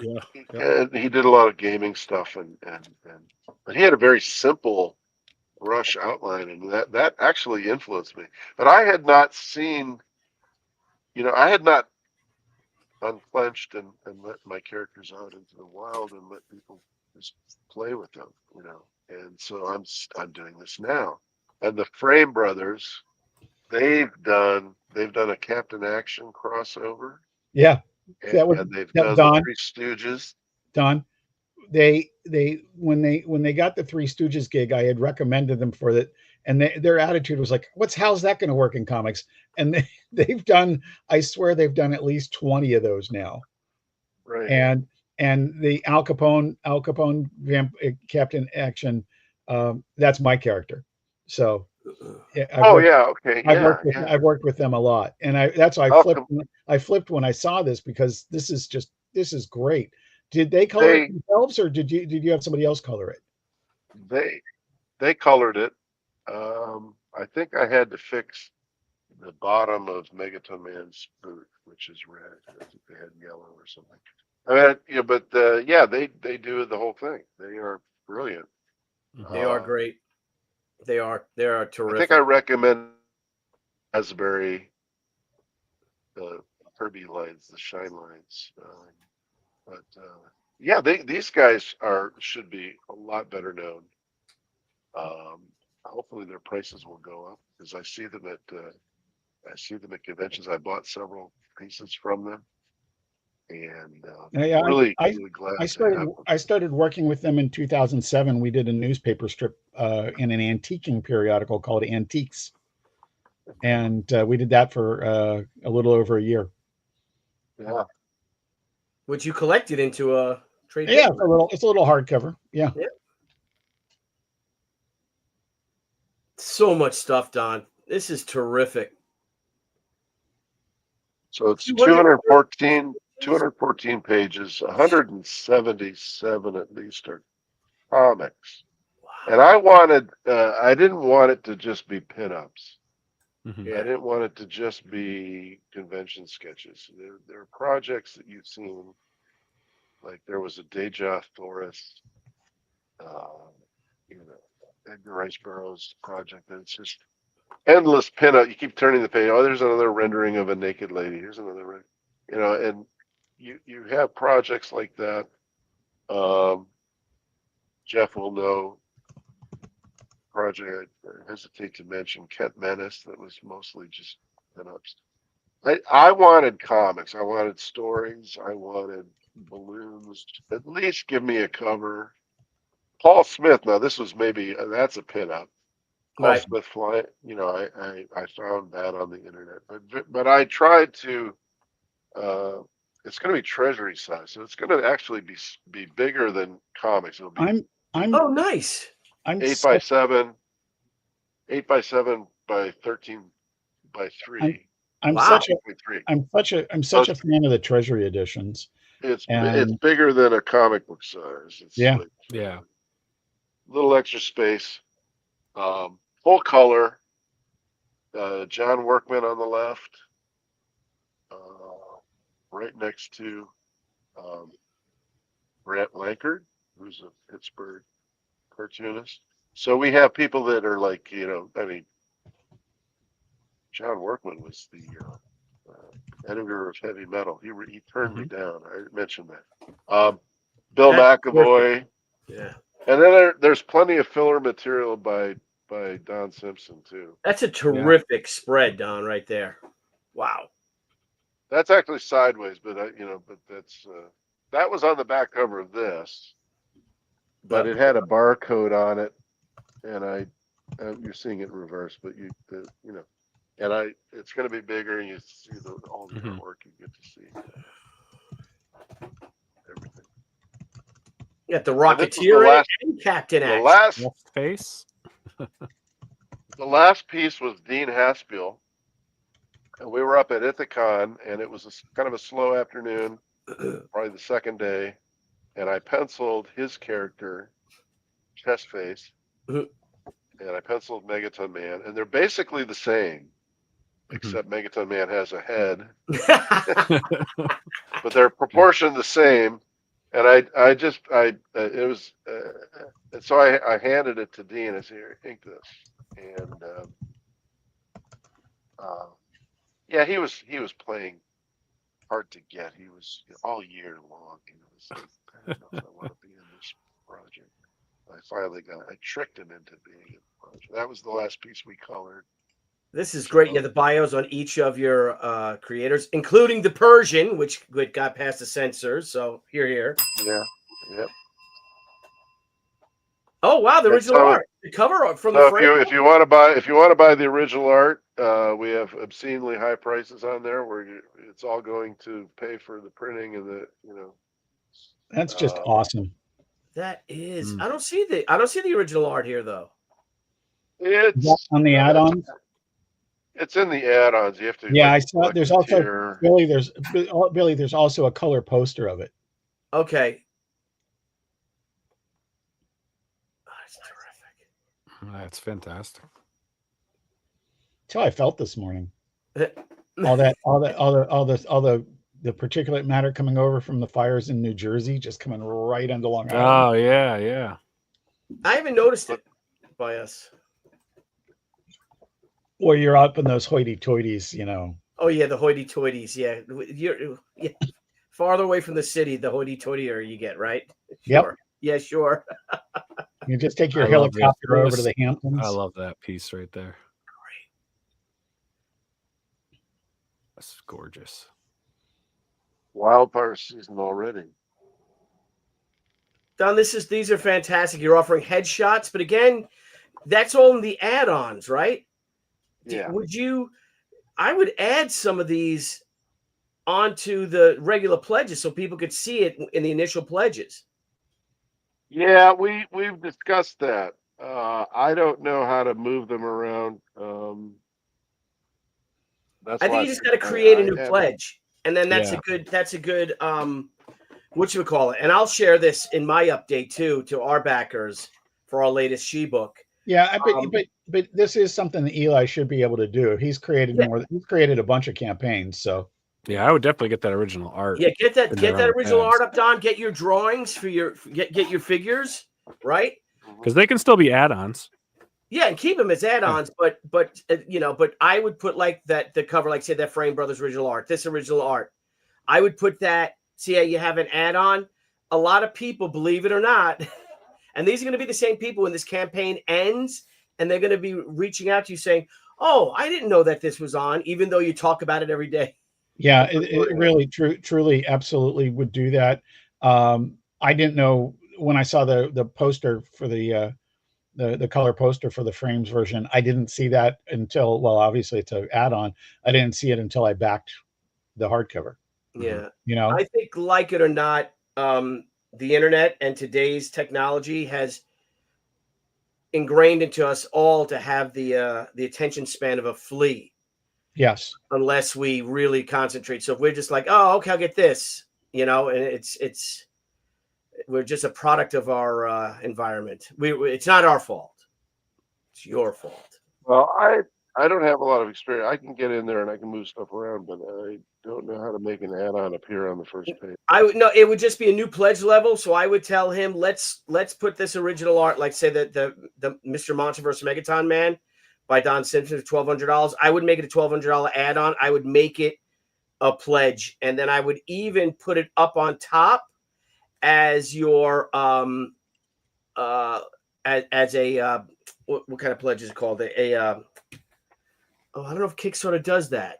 And he did a lot of gaming stuff, but he had a very simple brush outline, and that actually influenced me. But I had not seen, I had not unclenched and let my characters out into the wild and let people just play with them, And so I'm doing this now. And the Frame Brothers, they've done a Captain Action crossover. Yeah. And they've done the Three Stooges. Don, when they got the Three Stooges gig, I had recommended them for that, and their attitude was like, how's that going to work in comics? And they've done, I swear they've done at least 20 of those now. Right. And the Al Capone Captain Action, that's my character. So okay. I've worked with them a lot, and that's why I flipped when I saw this, because this is great. Did they color it themselves, or did you have somebody else color it? They colored it. I think I had to fix the bottom of Megaton Man's boot, which is red. I think they had yellow or something. They do the whole thing. They are brilliant. They are great. They are terrific. I think I recommend Raspberry, the Kirby lines, the shine lines. These guys should be a lot better known. Hopefully their prices will go up because I see them at conventions. I bought several pieces from them, and Yeah, really glad I to started have them. I started working with them in 2007. We did a newspaper strip in an antiquing periodical called Antiques, and we did that for a little over a year. Yeah. Which you collected into a trade Yeah, paper. it's a little hardcover. Yeah. So much stuff, Don. This is terrific. So it's 200 214 pages, 177 at least are comics. And I didn't want it to just be pinups. Mhm. Yeah. I didn't want it to just be convention sketches. There are projects that you've seen, like there was a Deja Thoris, Edgar Rice Burroughs project, and it's just endless pinup. You keep turning the page. Oh, there's another rendering of a naked lady. Here's another, and you have projects like that. Jeff will know project. I hesitate to mention Kent Menace. That was mostly just pinups. I wanted comics. I wanted stories. I wanted balloons. At least give me a cover. Paul Smith. Now this was that's a pinup. Paul Right. Smith flying. I found that on the internet, but I tried to. It's going to be treasury size, so it's going to actually be bigger than comics. It'll be Oh, nice. I'm 8x7, 8x7 by 13 by 3. I'm Wow. I'm such a fan of the Treasury editions. It's And bigger than a comic book size. It's Yeah. Yeah. little extra space. Full color. John Workman on the left. Right next to Brant Lankard, who's a Pittsburgh cartoonist. So we have people that are like, John Workman was the editor of Heavy Metal. He turned me down. I mentioned that. Bill That's McAvoy. Yeah. And then there's plenty of filler material by Don Simpson too. That's a terrific spread, Don, right there. Wow. That's actually sideways, but that's that was on the back cover of this, but it had a barcode on it, and you're seeing it in reverse, but it's going to be bigger, and you see all the artwork. You get to see everything. You got the Rocketeer and Captain Action. Face. The last piece was Dean Haspiel, and we were up at Ithacon, and it was kind of a slow afternoon, probably the second day, and I penciled his character, Chest Face, and I penciled Megaton Man, and they're basically the same, except Megaton Man has a head, but they're proportioned the same. And and so I handed it to Dean. I said, "Here, ink this." And he was playing hard to get. He was all year long. He was like, I don't know if I want to be in this project. I tricked him into being in the project. That was the last piece we colored. This is great. You have the bios on each of your creators, including the Persian, which got past the censors. So here. Yeah. Yep. Oh wow, the original art, the cover art from the frame. If you want to buy the original art, we have obscenely high prices on there. Where it's all going to pay for the printing and the That's just awesome. That is. I don't see the original art here though. It's on the add-ons. It's in the add-ons. You have to. Yeah, I saw. There's also Billy. There's also a color poster of it. Okay. Oh, that's terrific. That's fantastic. That's how I felt this morning. all the particulate matter coming over from the fires in New Jersey, just coming right into Long Island. Oh yeah. I haven't noticed it by us. Or you're up in those hoity-toities, Oh yeah, the hoity-toities. Yeah, you're farther away from the city, the hoity-toitier you get, right? Yep. Sure. Yeah, sure. You just take your I love this. helicopter over to the I Hamptons. love that piece right there. That's gorgeous. Wildfire season already. Don, these are fantastic. You're offering headshots, but again, that's all in the add-ons, right? Yeah. I would add some of these onto the regular pledges so people could see it in the initial pledges. Yeah, we've discussed that. I don't know how to move them around. That's I why think you just got to create a new haven't- pledge, and then that's a good whatchamacallit. And I'll share this in my update too to our backers for our latest book. Yeah, but this is something that Eli should be able to do. He's created He's created a bunch of campaigns, so Yeah, I would definitely get that original art. Yeah, get that in their original tabs. art up, Don. Get your drawings for get your figures, right? Because they can still be add-ons. Yeah, and keep them as add-ons, but I would put like the cover, like say that Frame Brothers original art, this original art. I would put that. See how you have an add-on. A lot of people, believe it or not, and these are going to be the same people when this campaign ends, and they're going to be reaching out to you saying, "Oh, I didn't know that this was on," even though you talk about it every day. yeah, it really, truly, absolutely would do that. I didn't know when I saw the poster for the color poster for the Frames version. I didn't see that until, well, obviously it's an add-on. I didn't see it until I backed the hardcover. Yeah, You know, I think, like it or not, the internet and today's technology has ingrained into us all to have the attention span of a flea. yes, Unless we really concentrate. So if we're just like, oh, okay, I'll get this, and we're just a product of our environment. It's not our fault. It's your fault. Well, I don't have a lot of experience. I can get in there and I can move stuff around, but I don't know how to make an add-on appear on the first page. It would just be a new pledge level. So I would tell him, let's put this original art, like say that the Mr. Monsterverse Megaton Man by Don Simpson, $1,200. I would make it a $1,200 add-on. I would make it a pledge, and then I would even put it up on top as your as a what kind of pledge is it called? I don't know if Kickstarter does that.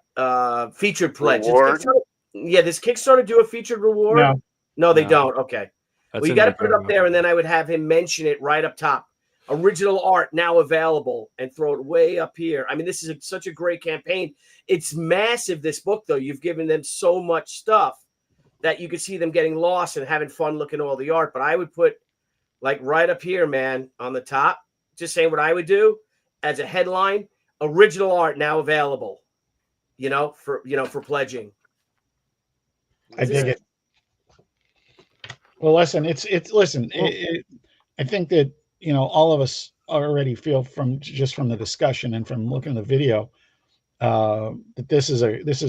Featured pledge. Does Kickstarter do a featured reward? No, they don't. Okay. Well, you got to put it up there, and then I would have him mention it right up top. Original art now available, and throw it way up here. I mean, this is such a great campaign. It's massive, this book, though. You've given them so much stuff that you could see them getting lost and having fun looking at all the art. But I would put, like, right up here, man, on the top, just saying what I would do as a headline: original art now available, for pledging. I dig it. Well, listen, I think that, all of us already feel from the discussion and from looking at the video, that this is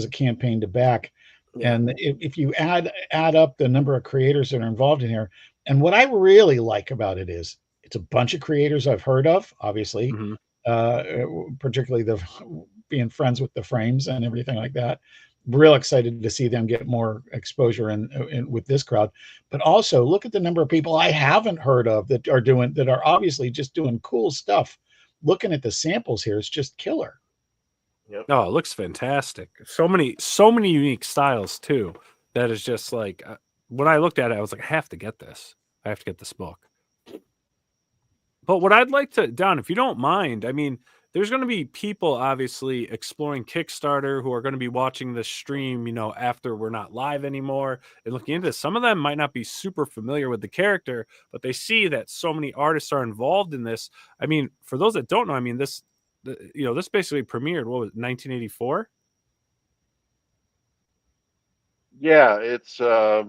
a campaign to back. Yeah. And if you add up the number of creators that are involved in here, and what I really like about it is it's a bunch of creators I've heard of, obviously, particularly being friends with the Frames and everything like that. Real excited to see them get more exposure in with this crowd, but also look at the number of people I haven't heard of that are obviously just doing cool stuff. Looking at the samples here, it's just killer. Yep. Oh, it looks fantastic. So many unique styles too. That is just like, when I looked at it, I was like, I have to get this. I have to get this book. But what I'd like to, Don, if you don't mind, I mean, there's going to be people obviously exploring Kickstarter who are going to be watching this stream, after we're not live anymore and looking into this. Some of them might not be super familiar with the character, but they see that so many artists are involved in this. I mean, for those that don't know, I mean, this basically premiered, what was it, 1984? Yeah, it's our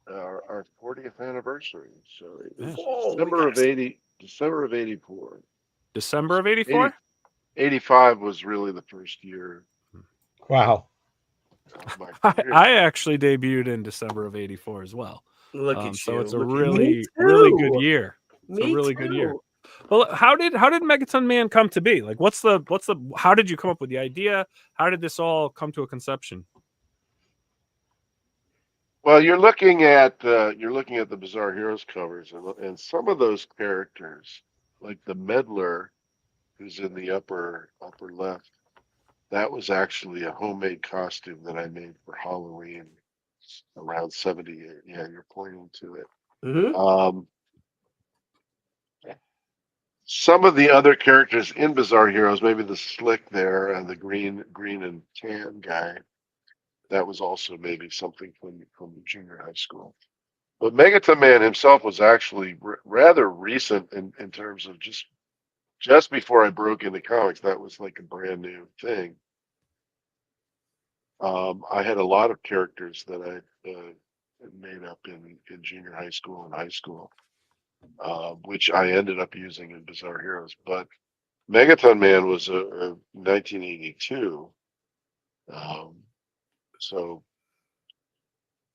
40th anniversary. So it was December of 84. December of 84? 85 was really the first year. Wow. I actually debuted in December of 84 as well. Look at you. So it's a really good year. It's a really good year. Well, how did Megaton Man come to be? Like, how did you come up with the idea? How did this all come to a conception? Well, you're looking at the Bizarre Heroes covers, and some of those characters, like the meddler, who's in the upper left, that was actually a homemade costume that I made for Halloween around 78. Yeah, you're pointing to it. Hmm. Some of the other characters in Bizarre Heroes, maybe the Slick there and the green and tan guy, that was also maybe something from junior high school. But Megaton Man himself was actually rather recent in terms of just before I broke into comics. That was like a brand new thing. I had a lot of characters that I made up in junior high school and high school, which I ended up using in Bizarre Heroes. But Megaton Man was a 1982. So,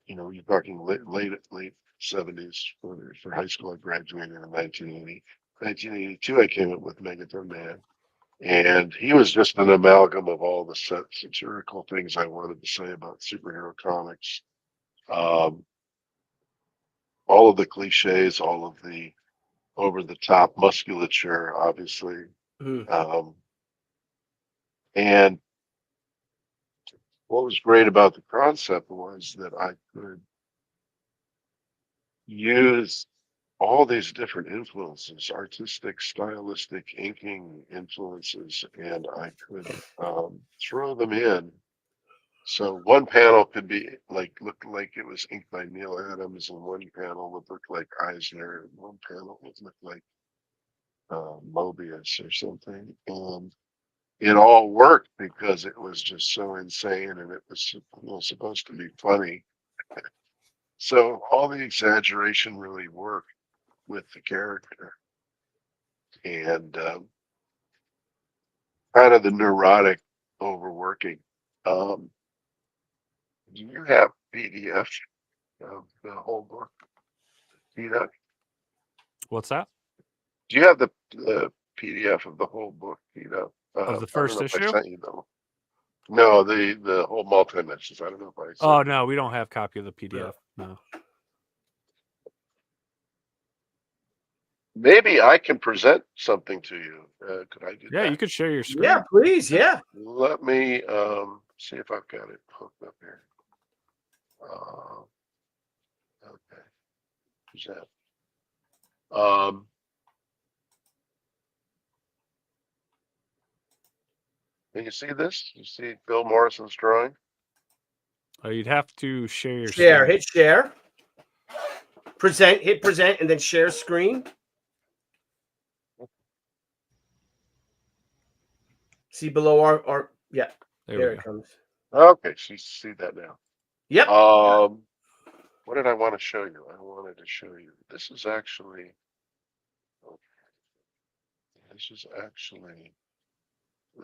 you're talking late 70s for high school. I graduated in 1980. 1982, I came up with Megaton Man. And he was just an amalgam of all the satirical things I wanted to say about superhero comics. Um, all of the cliches, all of the over the top musculature, obviously. Mm. And what was great about the concept was that I could use all these different influences, artistic, stylistic, inking influences, and I could throw them in. So one panel could be look like it was inked by Neil Adams, and one panel would look like Eisner, and one panel would look like Mobius or something. And it all worked because it was just so insane, and it was supposed to be funny. So all the exaggeration really worked with the character, and kind of the neurotic overworking. Do you have PDF of the whole book? What's that? Do you have the PDF of the whole book? Of the first I don't know if issue? I sent you the. No, the whole Multimensions. I don't know if I. Oh no, we don't have copy of the PDF. No. Maybe I can present something to you. Could I do Yeah, that? you could share your screen. Yeah, please. Yeah. Let me see if I've got it hooked up here. Okay. Who's that? Can you see this? You see Bill Morrison's drawing? You'd have to share your Share. screen. Hit share. Present. Hit present, and then share screen. See below our yeah. There it comes. Okay, so you see that now. Yep. What did I want to show you? I wanted to show you. This is actually.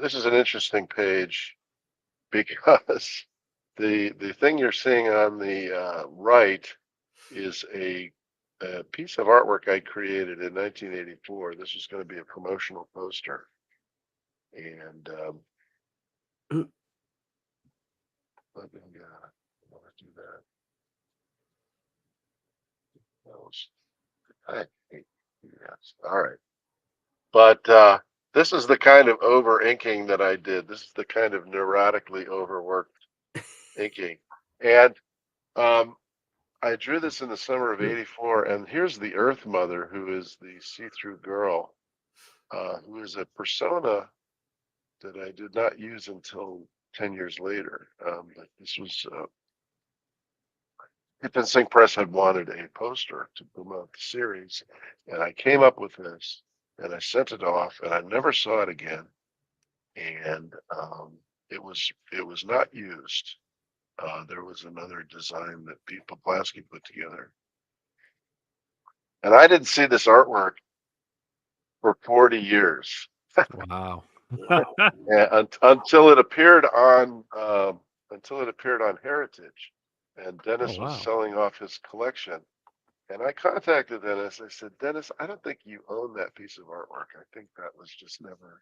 This is an interesting page because the thing you're seeing on the right is a piece of artwork I created in 1984. This is going to be a promotional poster, and let me do that. I hate yes. All right, but this is the kind of over inking that I did. This is the kind of neurotically overworked inking, and I drew this in the summer of '84. And here's the Earth Mother, who is the see-through girl, who is a persona that I did not use until 10 years later. But this was Pippin Singh Press had wanted a poster to promote the series, and I came up with this, and I sent it off, and I never saw it again. And it was not used. There was another design that Pete Poplasky put together, and I didn't see this artwork for 40 years. Wow. Until it appeared on Heritage, and Dennis was wow. selling off his collection. And I contacted Dennis. I said, Dennis, I don't think you own that piece of artwork. I think that was just never.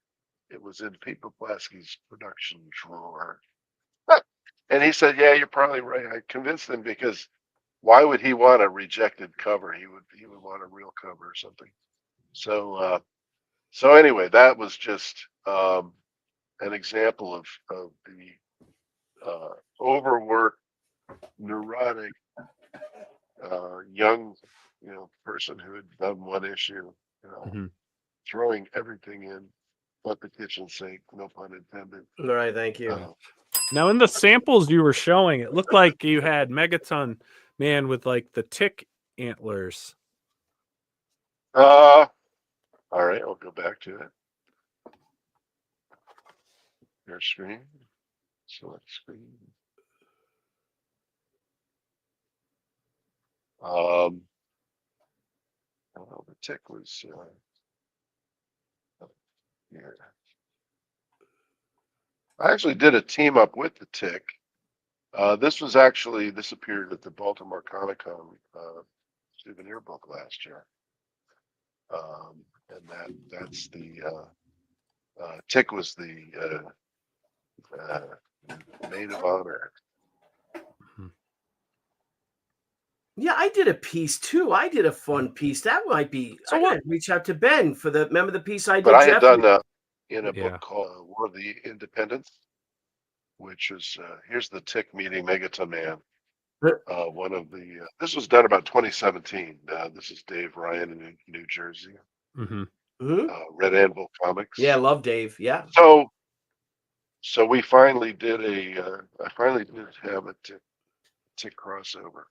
It was in Pete Poplasky's production drawer. And he said, yeah, you're probably right. I convinced him because why would he want a rejected cover? He would want a real cover or something. So so anyway, that was just an example of the overworked, neurotic, young, person who had done one issue, throwing everything in but the kitchen sink, no pun intended. All right, thank you. Now, in the samples you were showing, it looked like you had Megaton Man with like the tick antlers. All right, I'll go back to it. Your screen. Select screen. Oh, the tick was here. I actually did a team up with the tick. This appeared at the Baltimore Comic-Con souvenir book last year. And that's the tick was the maid of honor. Yeah, I did a piece too. I did a fun piece. That might be. So I gotta reach out to Ben for the. Remember the piece I did? But I had Jeff? done in a Yeah. book called War of the Independents, which is here's the tick meeting Megaton Man. One of the this was done about 2017. This is Dave Ryan in New Jersey. Red Anvil Comics. Yeah, love Dave. Yeah. So we finally did I finally did have a tick crossover.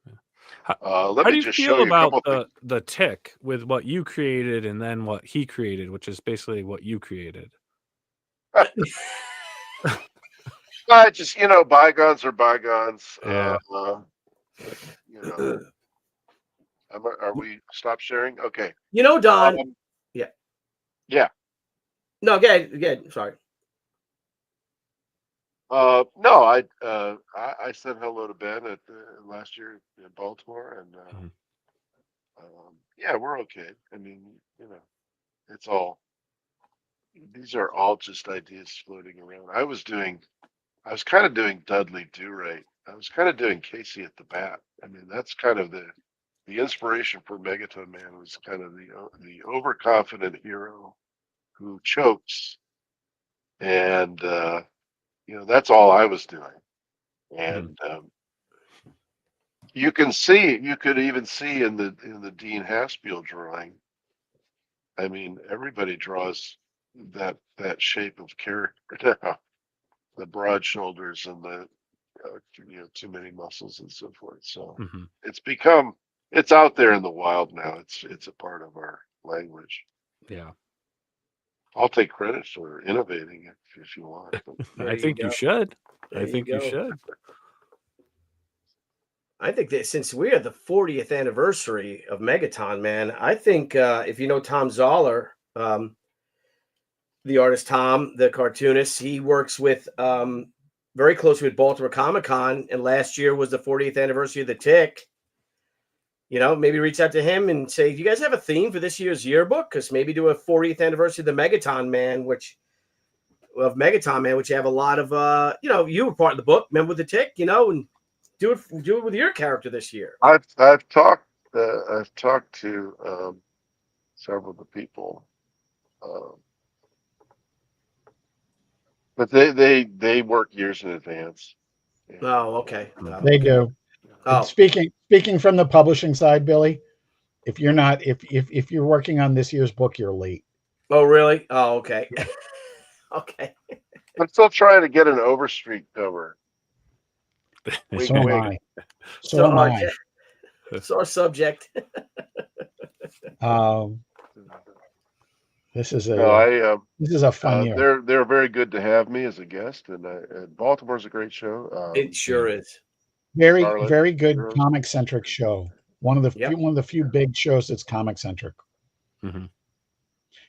Let How me do you just feel show you a about couple the tick with what you created and then what he created, which is basically what you created? I just bygones are bygones. Yeah. Are we stop sharing? Okay. Don. Yeah. No, again. Sorry. No, I said hello to Ben at last year in Baltimore, and yeah, we're okay. I mean, it's all. These are all just ideas floating around. I was kind of doing Dudley Do-Right. I was kind of doing Casey at the Bat. I mean, that's kind of the inspiration for Megaton Man was kind of the overconfident hero who chokes, and that's all I was doing. And you could even see in the Dean Haspiel drawing. I mean, everybody draws that shape of character now. The broad shoulders and the too many muscles and so forth. So it's out there in the wild now. It's a part of our language. Yeah. I'll take credit for innovating it if you want. I think you should. There I think you should. I think that since we are the 40th anniversary of Megaton Man, I think if you know Tom Zoller, the artist Tom, the cartoonist, he works with very closely with Baltimore Comic-Con, and last year was the 40th anniversary of the Tick. Maybe reach out to him and say, do you guys have a theme for this year's yearbook? Because maybe do a 40th anniversary of the Megaton Man, which you have a lot of you were part of the book, remember with the Tick, and do it with your character this year. I've talked to several of the people, but they work years in advance. Oh, okay. They do. Oh. Speaking from the publishing side, Billy, if you're working on this year's book, you're late. Oh, really? Oh, okay. Okay. I'm still trying to get an Overstreet cover. So am I. So am I. Sore subject. This is a fun year. They're very good to have me as a guest, and Baltimore's a great show. It sure is. Very, Charlotte, very good Charlotte. comic centric show. One of the few big shows that's comic centric.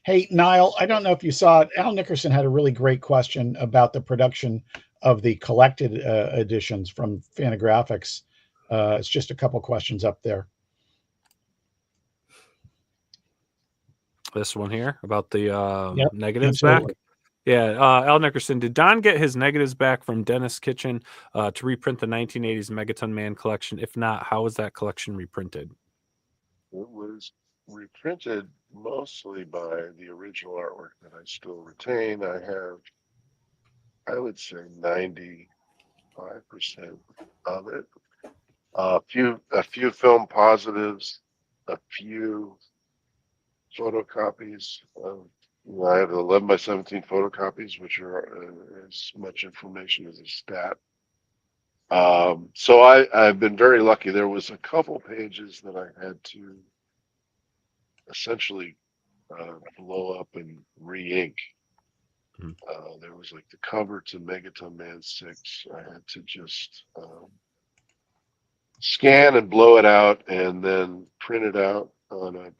Hey, Nile, I don't know if you saw it. Al Nickerson had a really great question about the production of the collected editions from Fantagraphics. It's just a couple questions up there. This one here about the negatives absolutely. back. Yeah, Al Nickerson, did Don get his negatives back from Dennis Kitchen to reprint the 1980s Megaton Man collection? If not, how was that collection reprinted? It was reprinted mostly by the original artwork that I still retain. I have, I would say, 95% of it. A few film positives, a few photocopies of. I have 11 by 17 photocopies, which are as much information as a stat. So I've been very lucky. There was a couple pages that I had to essentially blow up and re-ink. There was like the cover to Megaton Man 6. I had to just scan and blow it out and then print it out on a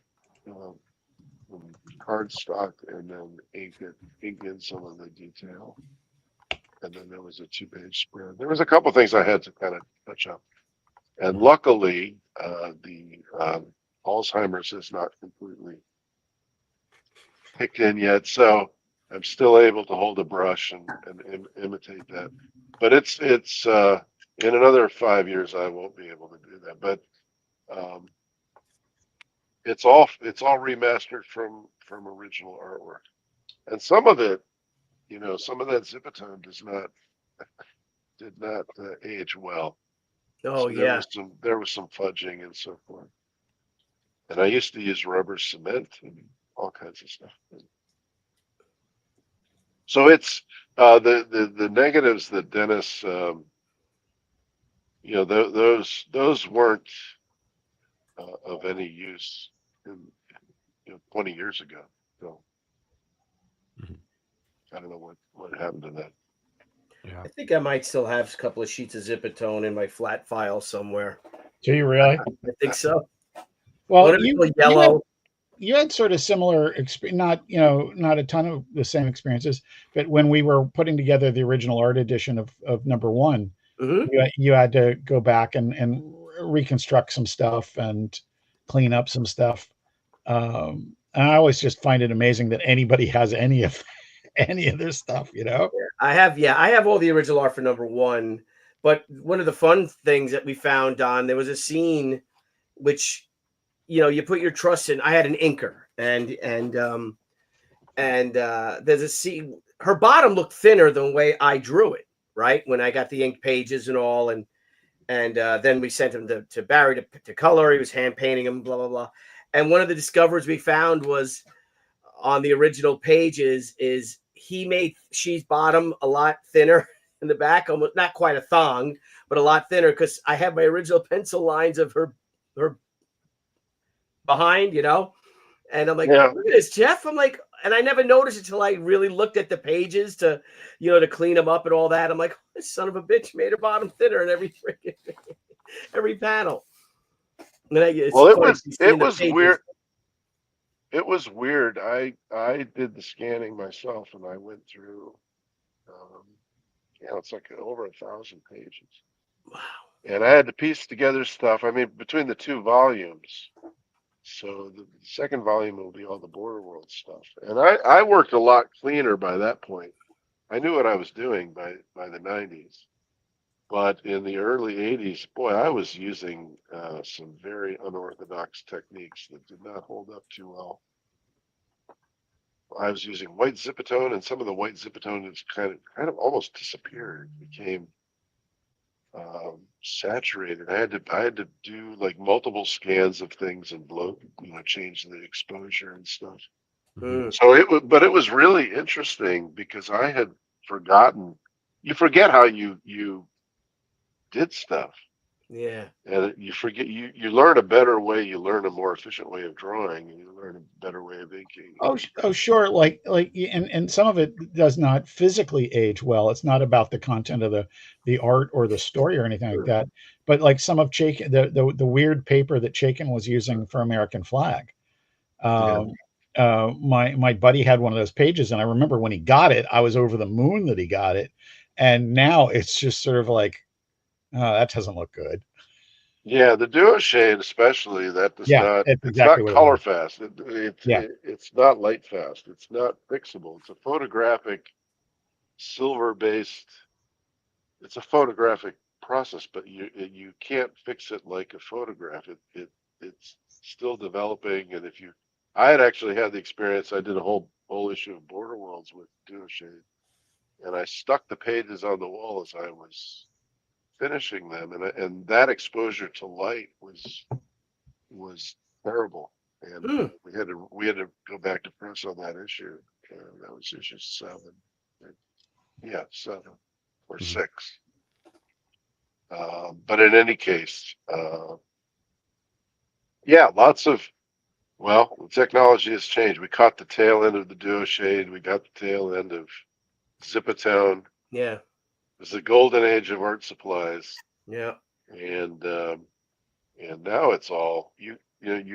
cardstock and then ink in some of the detail. And then there was a 2-page spread. There was a couple things I had to kind of touch up. And luckily, the Alzheimer's is not completely kicked in yet, so I'm still able to hold a brush and imitate that. But it's in another 5 years I won't be able to do that. But it's all remastered from original artwork, and some of it, some of that Zipatone did not age well. Oh, So yeah. there was some fudging and so forth. And I used to use rubber cement and all kinds of stuff. So it's the negatives that Dennis, those weren't of any use in 20 years ago. So I don't know what happened to that. Yeah. I think I might still have a couple of sheets of Zipatone in my flat file somewhere. Do you really? I think so. Well, yellow. You had sort of similar experience, not a ton of the same experiences, but when we were putting together the original art edition of number 1, you had to go back and reconstruct some stuff and clean up some stuff. And I always just find it amazing that anybody has any of this stuff, I have all the original art for number 1, but one of the fun things that we found, Don, there was a scene which, you put your trust in. I had an inker, and there's a scene. Her bottom looked thinner than the way I drew it, right? When I got the ink pages and all, and then we sent him to Barry to color. He was hand painting them, blah blah blah. And one of the discoveries we found was on the original pages is he made she's bottom a lot thinner in the back, almost not quite a thong, but a lot thinner, because I have my original pencil lines of her behind, and I'm like, look at this, Jeff. I'm like, and I never noticed it until I really looked at the pages to clean them up and all that. I'm like, this son of a bitch made her bottom thinner in every panel. It was weird. It was weird. I did the scanning myself, and I went through. It's like over 1,000 pages. Wow. And I had to piece together stuff. I mean, between the 2 volumes. So the second volume will be all the Border World stuff. And I worked a lot cleaner by that point. I knew what I was doing by the 90s. But in the early 80s, boy, I was using some very unorthodox techniques that did not hold up too well. I was using white Zipatone, and some of the white Zipatone has kind of almost disappeared. It became saturated. I had to do like multiple scans of things and change the exposure and stuff. So it was really interesting because I had forgotten. You forget how you did stuff. Yeah. And you forget, you learn a better way, you learn a more efficient way of drawing, and you learn a better way of inking. Oh, sure. And some of it does not physically age well. It's not about the content of the art or the story or anything like that. But like some of Chaikin, the weird paper that Chaikin was using for American Flag. My buddy had one of those pages, and I remember when he got it, I was over the moon that he got it. And now it's just sort of like, oh, that doesn't look good. Yeah, the duo shade especially, that does Yeah, not, it's it's exactly not what it color was. fast. Yeah. It's not light fast. It's not fixable. It's a photographic silver based, it's a photographic process, but you can't fix it like a photograph. It's still developing. And if you, I had actually had the experience, I did a whole issue of Border Worlds with duo shade, and I stuck the pages on the wall as I was finishing them, and that exposure to light was terrible, and Hmm. we had to go back to press on that issue. That was issue 7, yeah, 7 or Mhm. 6. But in any case, yeah, lots of, well, the technology has changed. We caught the tail end of the duo shade. We got the tail end of Zipatone. It Yeah. was the golden age of art supplies, Yeah. and now it's all you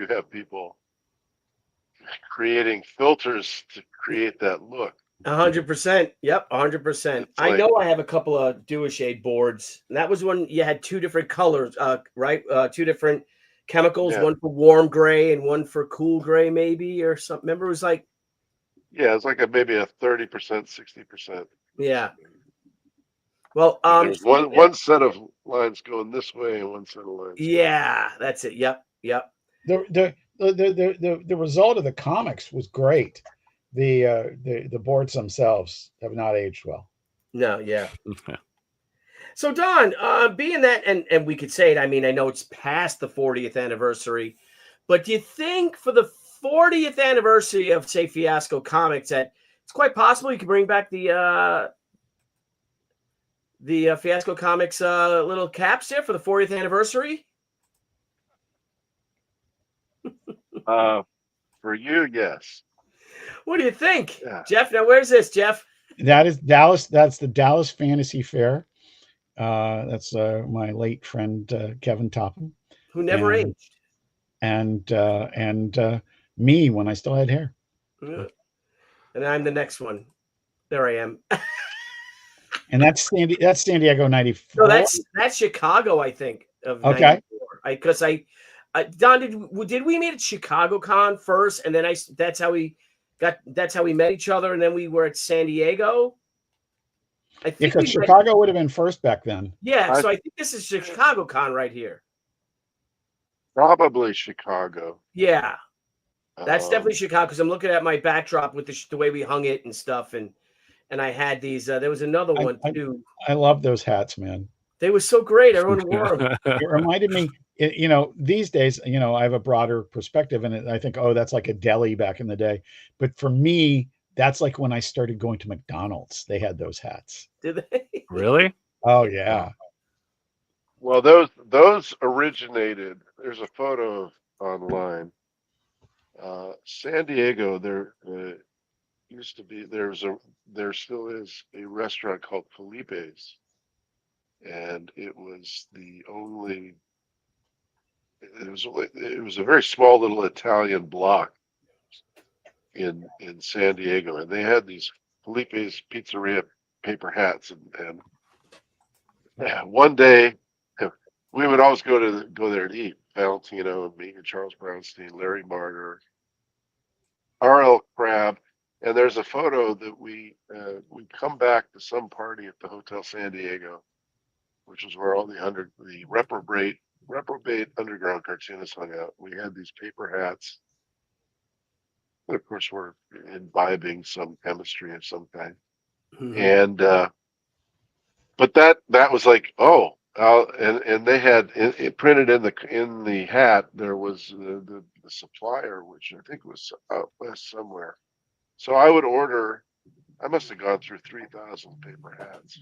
have people creating filters to create that look. 100%. Yep, 100%. It's I like, know I have a couple of duo shade boards, and that was when you had 2 different colors, right? 2 different chemicals, yeah, one for warm gray and one for cool gray, maybe, or something. Remember, it was like, yeah, it's like maybe a 30%, 60%. yeah. Well, There was one set of lines going this way and one set of lines. yeah, that's it. Yep, yep. The result of the comics was great. The boards themselves have not aged well. No, yeah. So Don, being that, and we could say it. I mean, I know it's past the 40th anniversary, but do you think for the 40th anniversary of, say, Fiasco Comics, that it's quite possible you could bring back the Fiasco Comics little caps there for the 40th anniversary? For you, yes. What do you think, Yeah. Jeff? Now, where's this, Jeff? That is Dallas. That's the Dallas Fantasy Fair. That's my late friend Kevin Topham, Who never and aged. and me when I still had hair. Yeah. And I'm the next one. There I am. And that's San Diego '94. No, that's Chicago, I think, of Okay. 94. Don, did we meet at Chicago Con first, and then that's how we met each other, and then we were at San Diego. I think Because Chicago would have been first back then. Yeah, so I think this is Chicago Con right here. Probably Chicago. Yeah, that's definitely Chicago, because I'm looking at my backdrop with the way we hung it and stuff, and I had these. There was another one too. I love those hats, man. They were so great. Everyone wore them. It reminded me, these days, I have a broader perspective, and I think, oh, that's like a deli back in the day. But for me, that's like when I started going to McDonald's. They had those hats. Did they? Really? Oh yeah. Well, those originated. There's a photo online. San Diego, there used to be. There still is a restaurant called Felipe's, and it was the only. It was a very small little Italian block in San Diego, and they had these Felipe's Pizzeria paper hats, and one day we would always go there to eat. Valentino and me and Charles Brownstein, Larry Martyr, R.L. Crabb, and there's a photo that we come back to some party at the Hotel San Diego, which is where all the reprobate underground cartoonists hung out. We had these paper hats. And of course, we're imbibing some chemistry of some kind. Mhm. And but that was like, and they had it printed in the hat. There was the supplier, which I think was out west somewhere. So I would order. I must have gone through 3,000 paper hats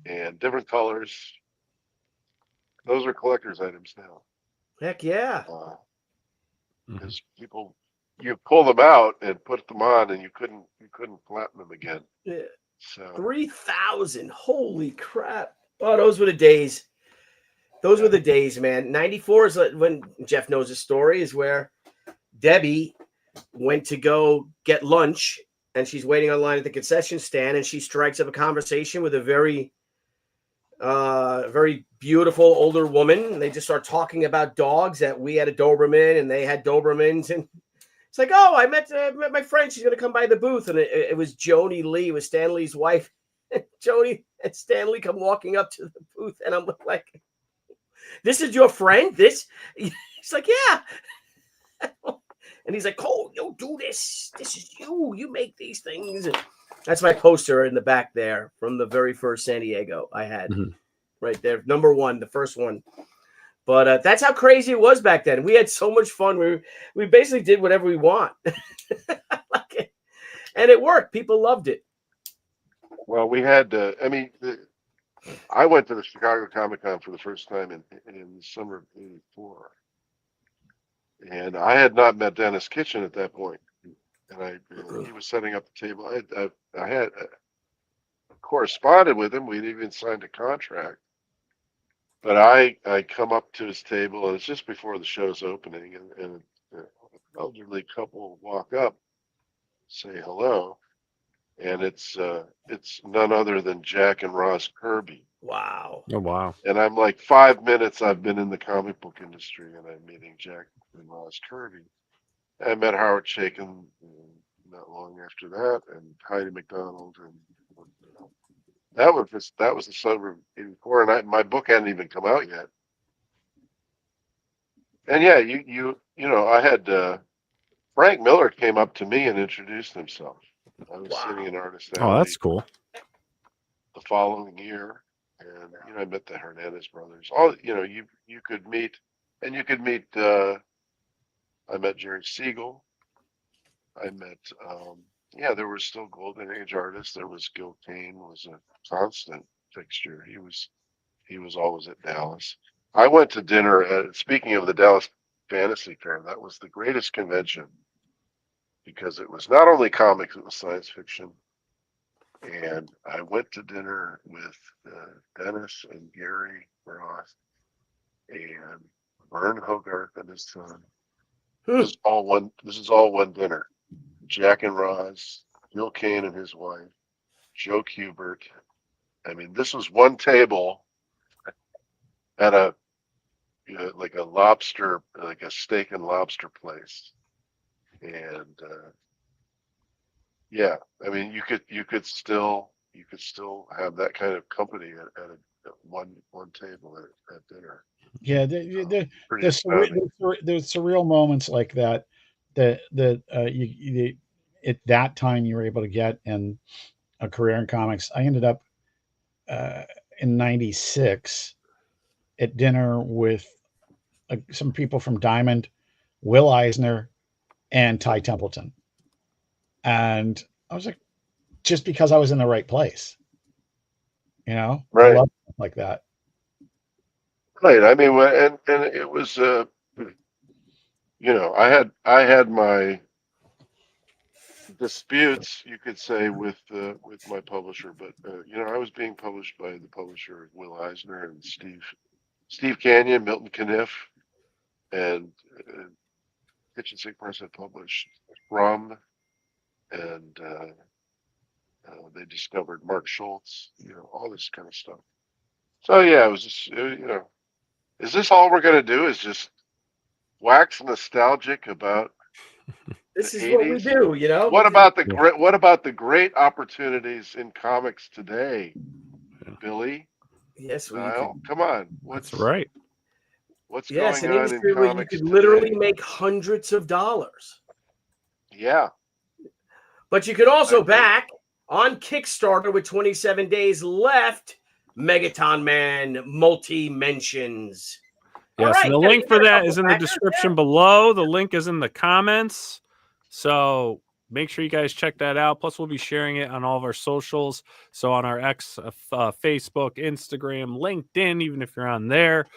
and different colors. Those are collector's items now. Heck yeah. Because people, you pull them out and put them on, and you couldn't flatten them again. Yeah. So 3,000. Holy crap. Oh, those were the days. Those were the days, man. 94 is when Jeff knows the story, is where Debbie went to go get lunch, and she's waiting online at the concession stand, and she strikes up a conversation with a very very beautiful older woman. And they just start talking about dogs that we had a Doberman and they had Dobermans. And it's like, oh, I met my friend. She's going to come by the booth. And it was Joni Lee, it was Stanley's wife. And Joni and Stanley come walking up to the booth. And I'm like, this is your friend? He's like, yeah. And he's like, oh, you do this. This is you. You make these things. And that's my poster in the back there from the very first San Diego I had. Right there. Number 1, the first one. But that's how crazy it was back then. We had so much fun. We basically did whatever we want. And it worked. People loved it. Well, we had, I went to the Chicago Comic-Con for the first time in the summer of '84. And I had not met Dennis Kitchen at that point. And he was setting up the table. I had corresponded with him. We'd even signed a contract. But I come up to his table, and it's just before the show's opening, and an elderly couple walk up, say hello, and it's none other than Jack and Roz Kirby. Wow. Oh, wow. And I'm like, 5 minutes I've been in the comic book industry, and I'm meeting Jack and Roz Kirby. I met Howard Chaykin not long after that, and Heidi McDonald, and that was the summer of '84, and my book hadn't even come out yet. And yeah, you know, I had Frank Miller came up to me and introduced himself. I was sitting in Artist Alley. Oh, that's cool. The following year, and I met the Hernandez brothers. All you could meet, and you could meet. I met Jerry Siegel. I met. There were still Golden Age artists. There was Gil Kane was a constant fixture. He was always at Dallas. I went to dinner. Speaking of the Dallas Fantasy Fair, that was the greatest convention because it was not only comics, it was science fiction. And I went to dinner with Dennis and Gary Ross and Vern Hogarth and his son. This is all one dinner. Jack and Roz, Gil Kane and his wife, Joe Kubert. I mean, this was one table at like a steak and lobster place. And I mean, you could still have that kind of company at one table at dinner. Yeah, there's surreal moments like that you at that time you were able to get in a career in comics. I ended up in '96 at dinner with some people from Diamond, Will Eisner, and Ty Templeton, and I was like, just because I was in the right place, Right. I love stuff like that. Right. I mean, and it was, I had my disputes, you could say, with my publisher, but I was being published by the publisher Will Eisner and Steve Canyon, Milton Caniff, and Kitchen Sink Press had published Rum, and they discovered Mark Schultz, all this kind of stuff. So yeah, it was just, is this all we're gonna do? Is just wax nostalgic about This is 80s? what we do, What about the great opportunities in comics today, Billy? Yes, we Nile, come on. That's right. What's Yes, going an on in industry where you comics could today? literally make hundreds of dollars. Yeah. But you could also back on Kickstarter with 27 days left, Megaton Man Multimensions. Yeah, so the link for that is in the description below. The link is in the comments. So make sure you guys check that out. Plus, we'll be sharing it on all of our socials. So on our Facebook, Instagram, LinkedIn, even if you're on there,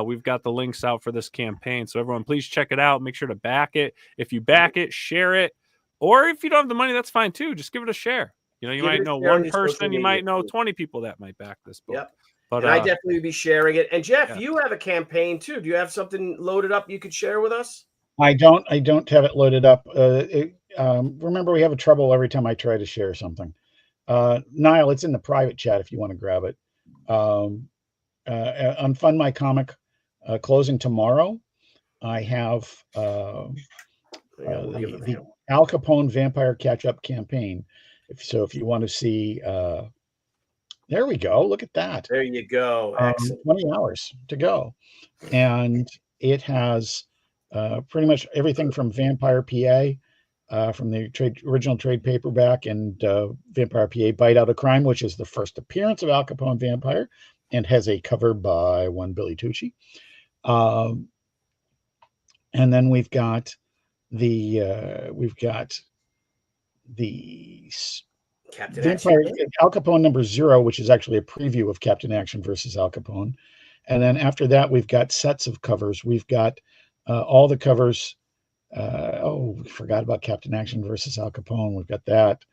we've got the links out for this campaign. So everyone, please check it out. Make sure to back it. If you back it, share it. Or if you don't have the money, that's fine too. Just give it a share. You might know one person. You might know 20 people that might back this book. Yep. But I definitely would be sharing it. And Jeff, you have a campaign too. Do you have something loaded up you could share with us? I don't have it loaded up. Remember, we have a trouble every time I try to share something. Nile, it's in the private chat if you want to grab it. On Fund My Comic closing tomorrow, I have the Al Capone Vampire Catch-Up campaign. If you want to see, there we go. Look at that. There you go. Excellent. 20 hours to go. And it has pretty much everything from Vampire PA, from the original trade paperback, and Vampire PA Bite Out of Crime, which is the first appearance of Al Capone Vampire, and has a cover by one Billy Tucci. And then we've got the Captain Vampire Action. Al Capone #0, which is actually a preview of Captain Action versus Al Capone. And then after that, we've got sets of covers. We've got all the covers. We forgot about Captain Action versus Al Capone. We've got that.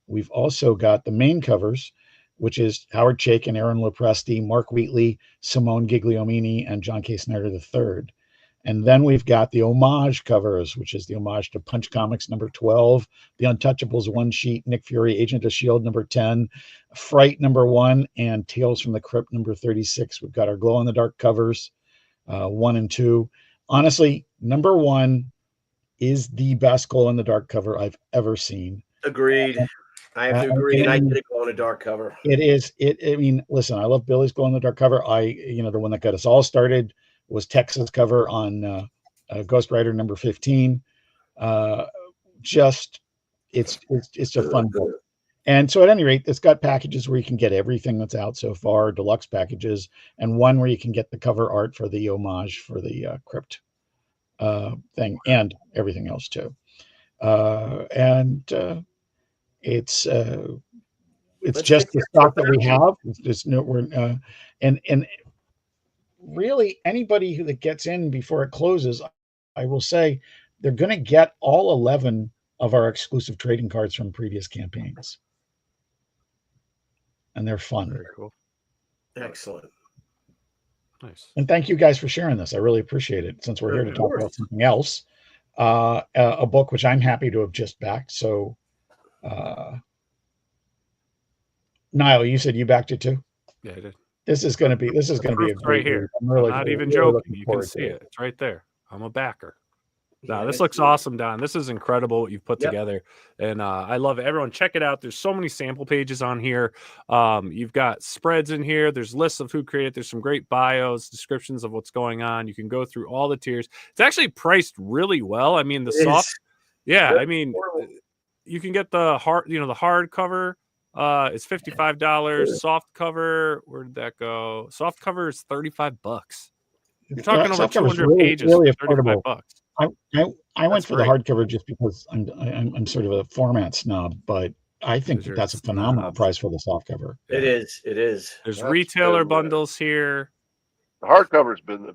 We've also got the main covers, which is Howard Chaykin, Aaron Lopresti, Mark Wheatley, Simone Gigliomini, and John K. Snyder III. And then we've got the homage covers, which is the homage to Punch Comics #12, The Untouchables one sheet, Nick Fury, Agent of S.H.I.E.L.D. #10, Fright #1, and Tales from the Crypt #36. We've got our glow-in-the-dark covers, 1 and 2. Honestly, #1 is the best glow-in-the-dark cover I've ever seen. Agreed. I have to agree. And I did a glow-in-the-dark cover. It is. I mean, listen, I love Billy's glow-in-the-dark cover. The one that got us all started was Texas cover on Ghost Rider #15. It's a fun book. And so at any rate, it's got packages where you can get everything that's out so far, deluxe packages, and one where you can get the cover art for the homage for the Crypt thing, and everything else too. It's just the stock that we have. And really, anybody that gets in before it closes, I will say, they're going to get all 11 of our exclusive trading cards from previous campaigns, and they're fun. Very cool. Excellent. Nice. And thank you guys for sharing this. I really appreciate it. Since we're here to talk about something else, a book which I'm happy to have just backed. So, Nile, you said you backed it too? Yeah, I did. This is going to be a great right here. I'm really, not even really joking. You can see it. It's right there. I'm a backer. No, Yeah, this looks awesome, Don. This is incredible what you've put together, and I love it. Everyone, check it out. There's so many sample pages on here. You've got spreads in here. There's lists of who created. There's some great bios, descriptions of what's going on. You can go through all the tiers. It's actually priced really well. I mean, the soft, I mean, you can get the hard cover. It's $55. Soft cover, where did that go? Soft cover is $35. You're talking over 200 pages, really affordable. $35. I went for the hardcover just because I'm sort of a format snob, but I think that's a phenomenal price for the softcover. It is. There's retailer bundles here. The hardcover's been the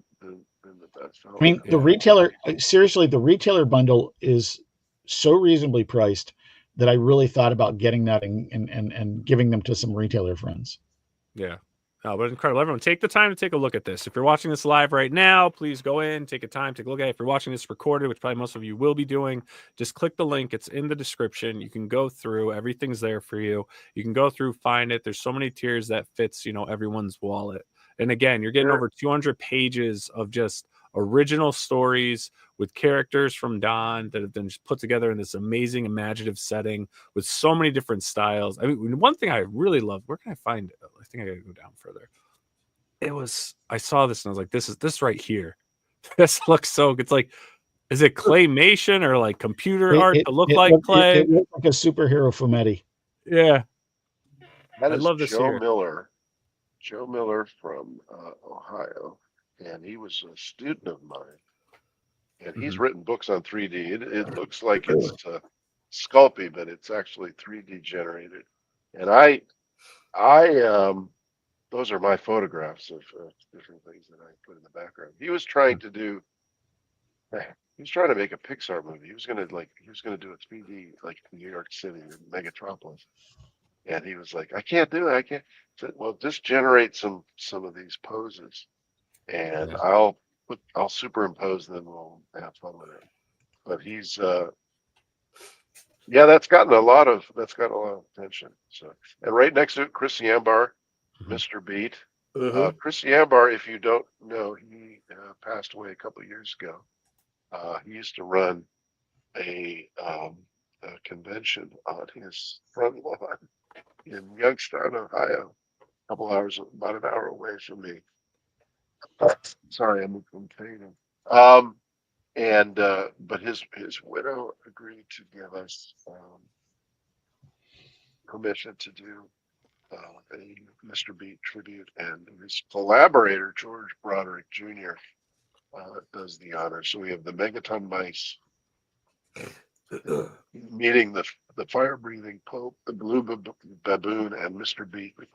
best. I mean, the retailer bundle is so reasonably priced that I really thought about getting that and giving them to some retailer friends. Yeah. Oh, but incredible. Everyone, take the time to take a look at this. If you're watching this live right now, please go in, take a time, take a look at it. If you're watching this recorded, which probably most of you will be doing, just click the link. It's in the description. You can go through. Everything's there for you. You can go through, find it. There's so many tiers that fits, everyone's wallet. And again, you're getting over 200 pages of just original stories with characters from Don that have been just put together in this amazing imaginative setting with so many different styles. I mean, one thing I really love, where can I find it? I think I gotta go down further. I saw this and I was like, this right here. This looks so good. It's like, is it claymation or like computer art to look like clay? It looks like a superhero fumetti. Yeah. I love this Joe here. Joe Miller from Ohio, and he was a student of mine. And he's written books on 3D. It looks like it's Sculpey, but it's actually 3D generated. And those are my photographs of different things that I put in the background. He was trying to make a Pixar movie. He was gonna do a 3D like New York City or Megatropolis. And he was like, I can't do it. I can't. I said, well, just generate some of these poses, and I'll superimpose them. We'll have fun with it. But he's that's gotten a lot of attention. So, and right next to it, Chris Yambar Mr. Beat. Mhm. Chris Yambar, if you don't know, he passed away a couple of years ago. He used to run a convention on his front lawn in Youngstown, Ohio, a couple hours, about an hour away from me. Sorry, I'm from Canaan. But his widow agreed to give us permission to do a Mr. Beat tribute, and his collaborator George Broderick Jr. Does the honor. So we have the Megaton Mice meeting the fire-breathing Pope, the Blue Baboon, and Mr. Beat, the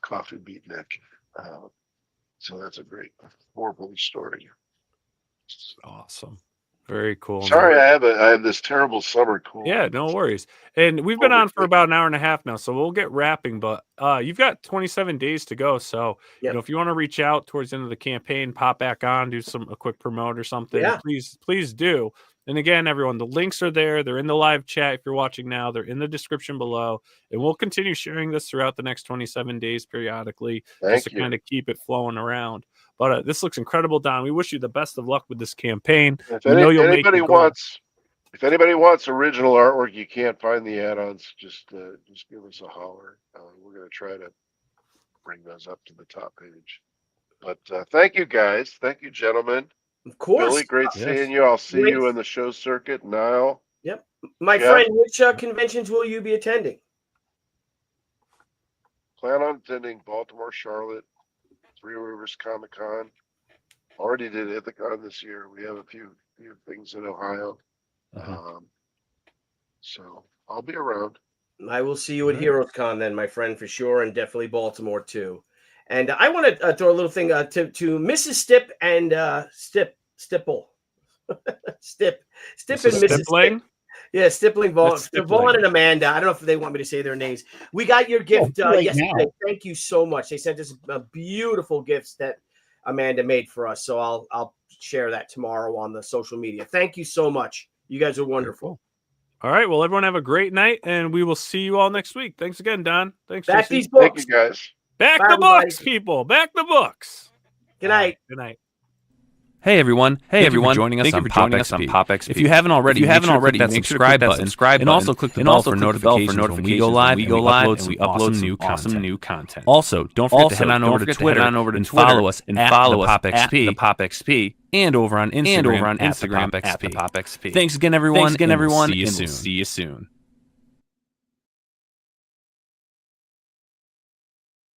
coffee beatnik. So that's a great four-page story. Awesome. Very cool. Sorry, man. I have this terrible summer cold. Yeah, no worries. And we've been on for about an hour and a half now, so we'll get wrapping. But you've got 27 days to go. So you know, if you want to reach out towards the end of the campaign, pop back on, do a quick promote or something. Please do. And again, everyone, the links are there. They're in the live chat. If you're watching now, they're in the description below. And we'll continue sharing this throughout the next 27 days periodically, just to kind of keep it flowing around. But this looks incredible, Don. We wish you the best of luck with this campaign. If anybody wants original artwork, you can't find the add-ons, just give us a holler. We're going to try to bring those up to the top page. But thank you, guys. Thank you, gentlemen. Of course. Billy, great seeing you. I'll see you in the show circuit. Nile. Yep. My friend, which conventions will you be attending? Plan on attending Baltimore, Charlotte, Three Rivers Comic Con. Already did Ithacon this year. We have a few things in Ohio. So I'll be around. I will see you at Heroes Con then, my friend, for sure, and definitely Baltimore too. And I want to throw a little thing to Mrs. Stipp and Stipple. Stipp and Mrs. Stipp. Yeah, Stippling, Vaughn and Amanda. I don't know if they want me to say their names. We got your gift yesterday. Now. Thank you so much. They sent us beautiful gifts that Amanda made for us. So I'll share that tomorrow on the social media. Thank you so much. You guys are wonderful. All right. Well, everyone have a great night, and we will see you all next week. Thanks again, Don. Thanks. Back these books. Thank you, guys. Back the books, people. Back the books. Good night. Good night. Hey everyone! Thank you for joining us on POPXP. If you haven't already, make sure to click that subscribe button, and also click the bell for notifications when we go live and we upload some awesome new content. Also, don't forget to head on over to Twitter and follow us at the POPXP, and over on Instagram at the POPXP. Thanks again, everyone. See you soon.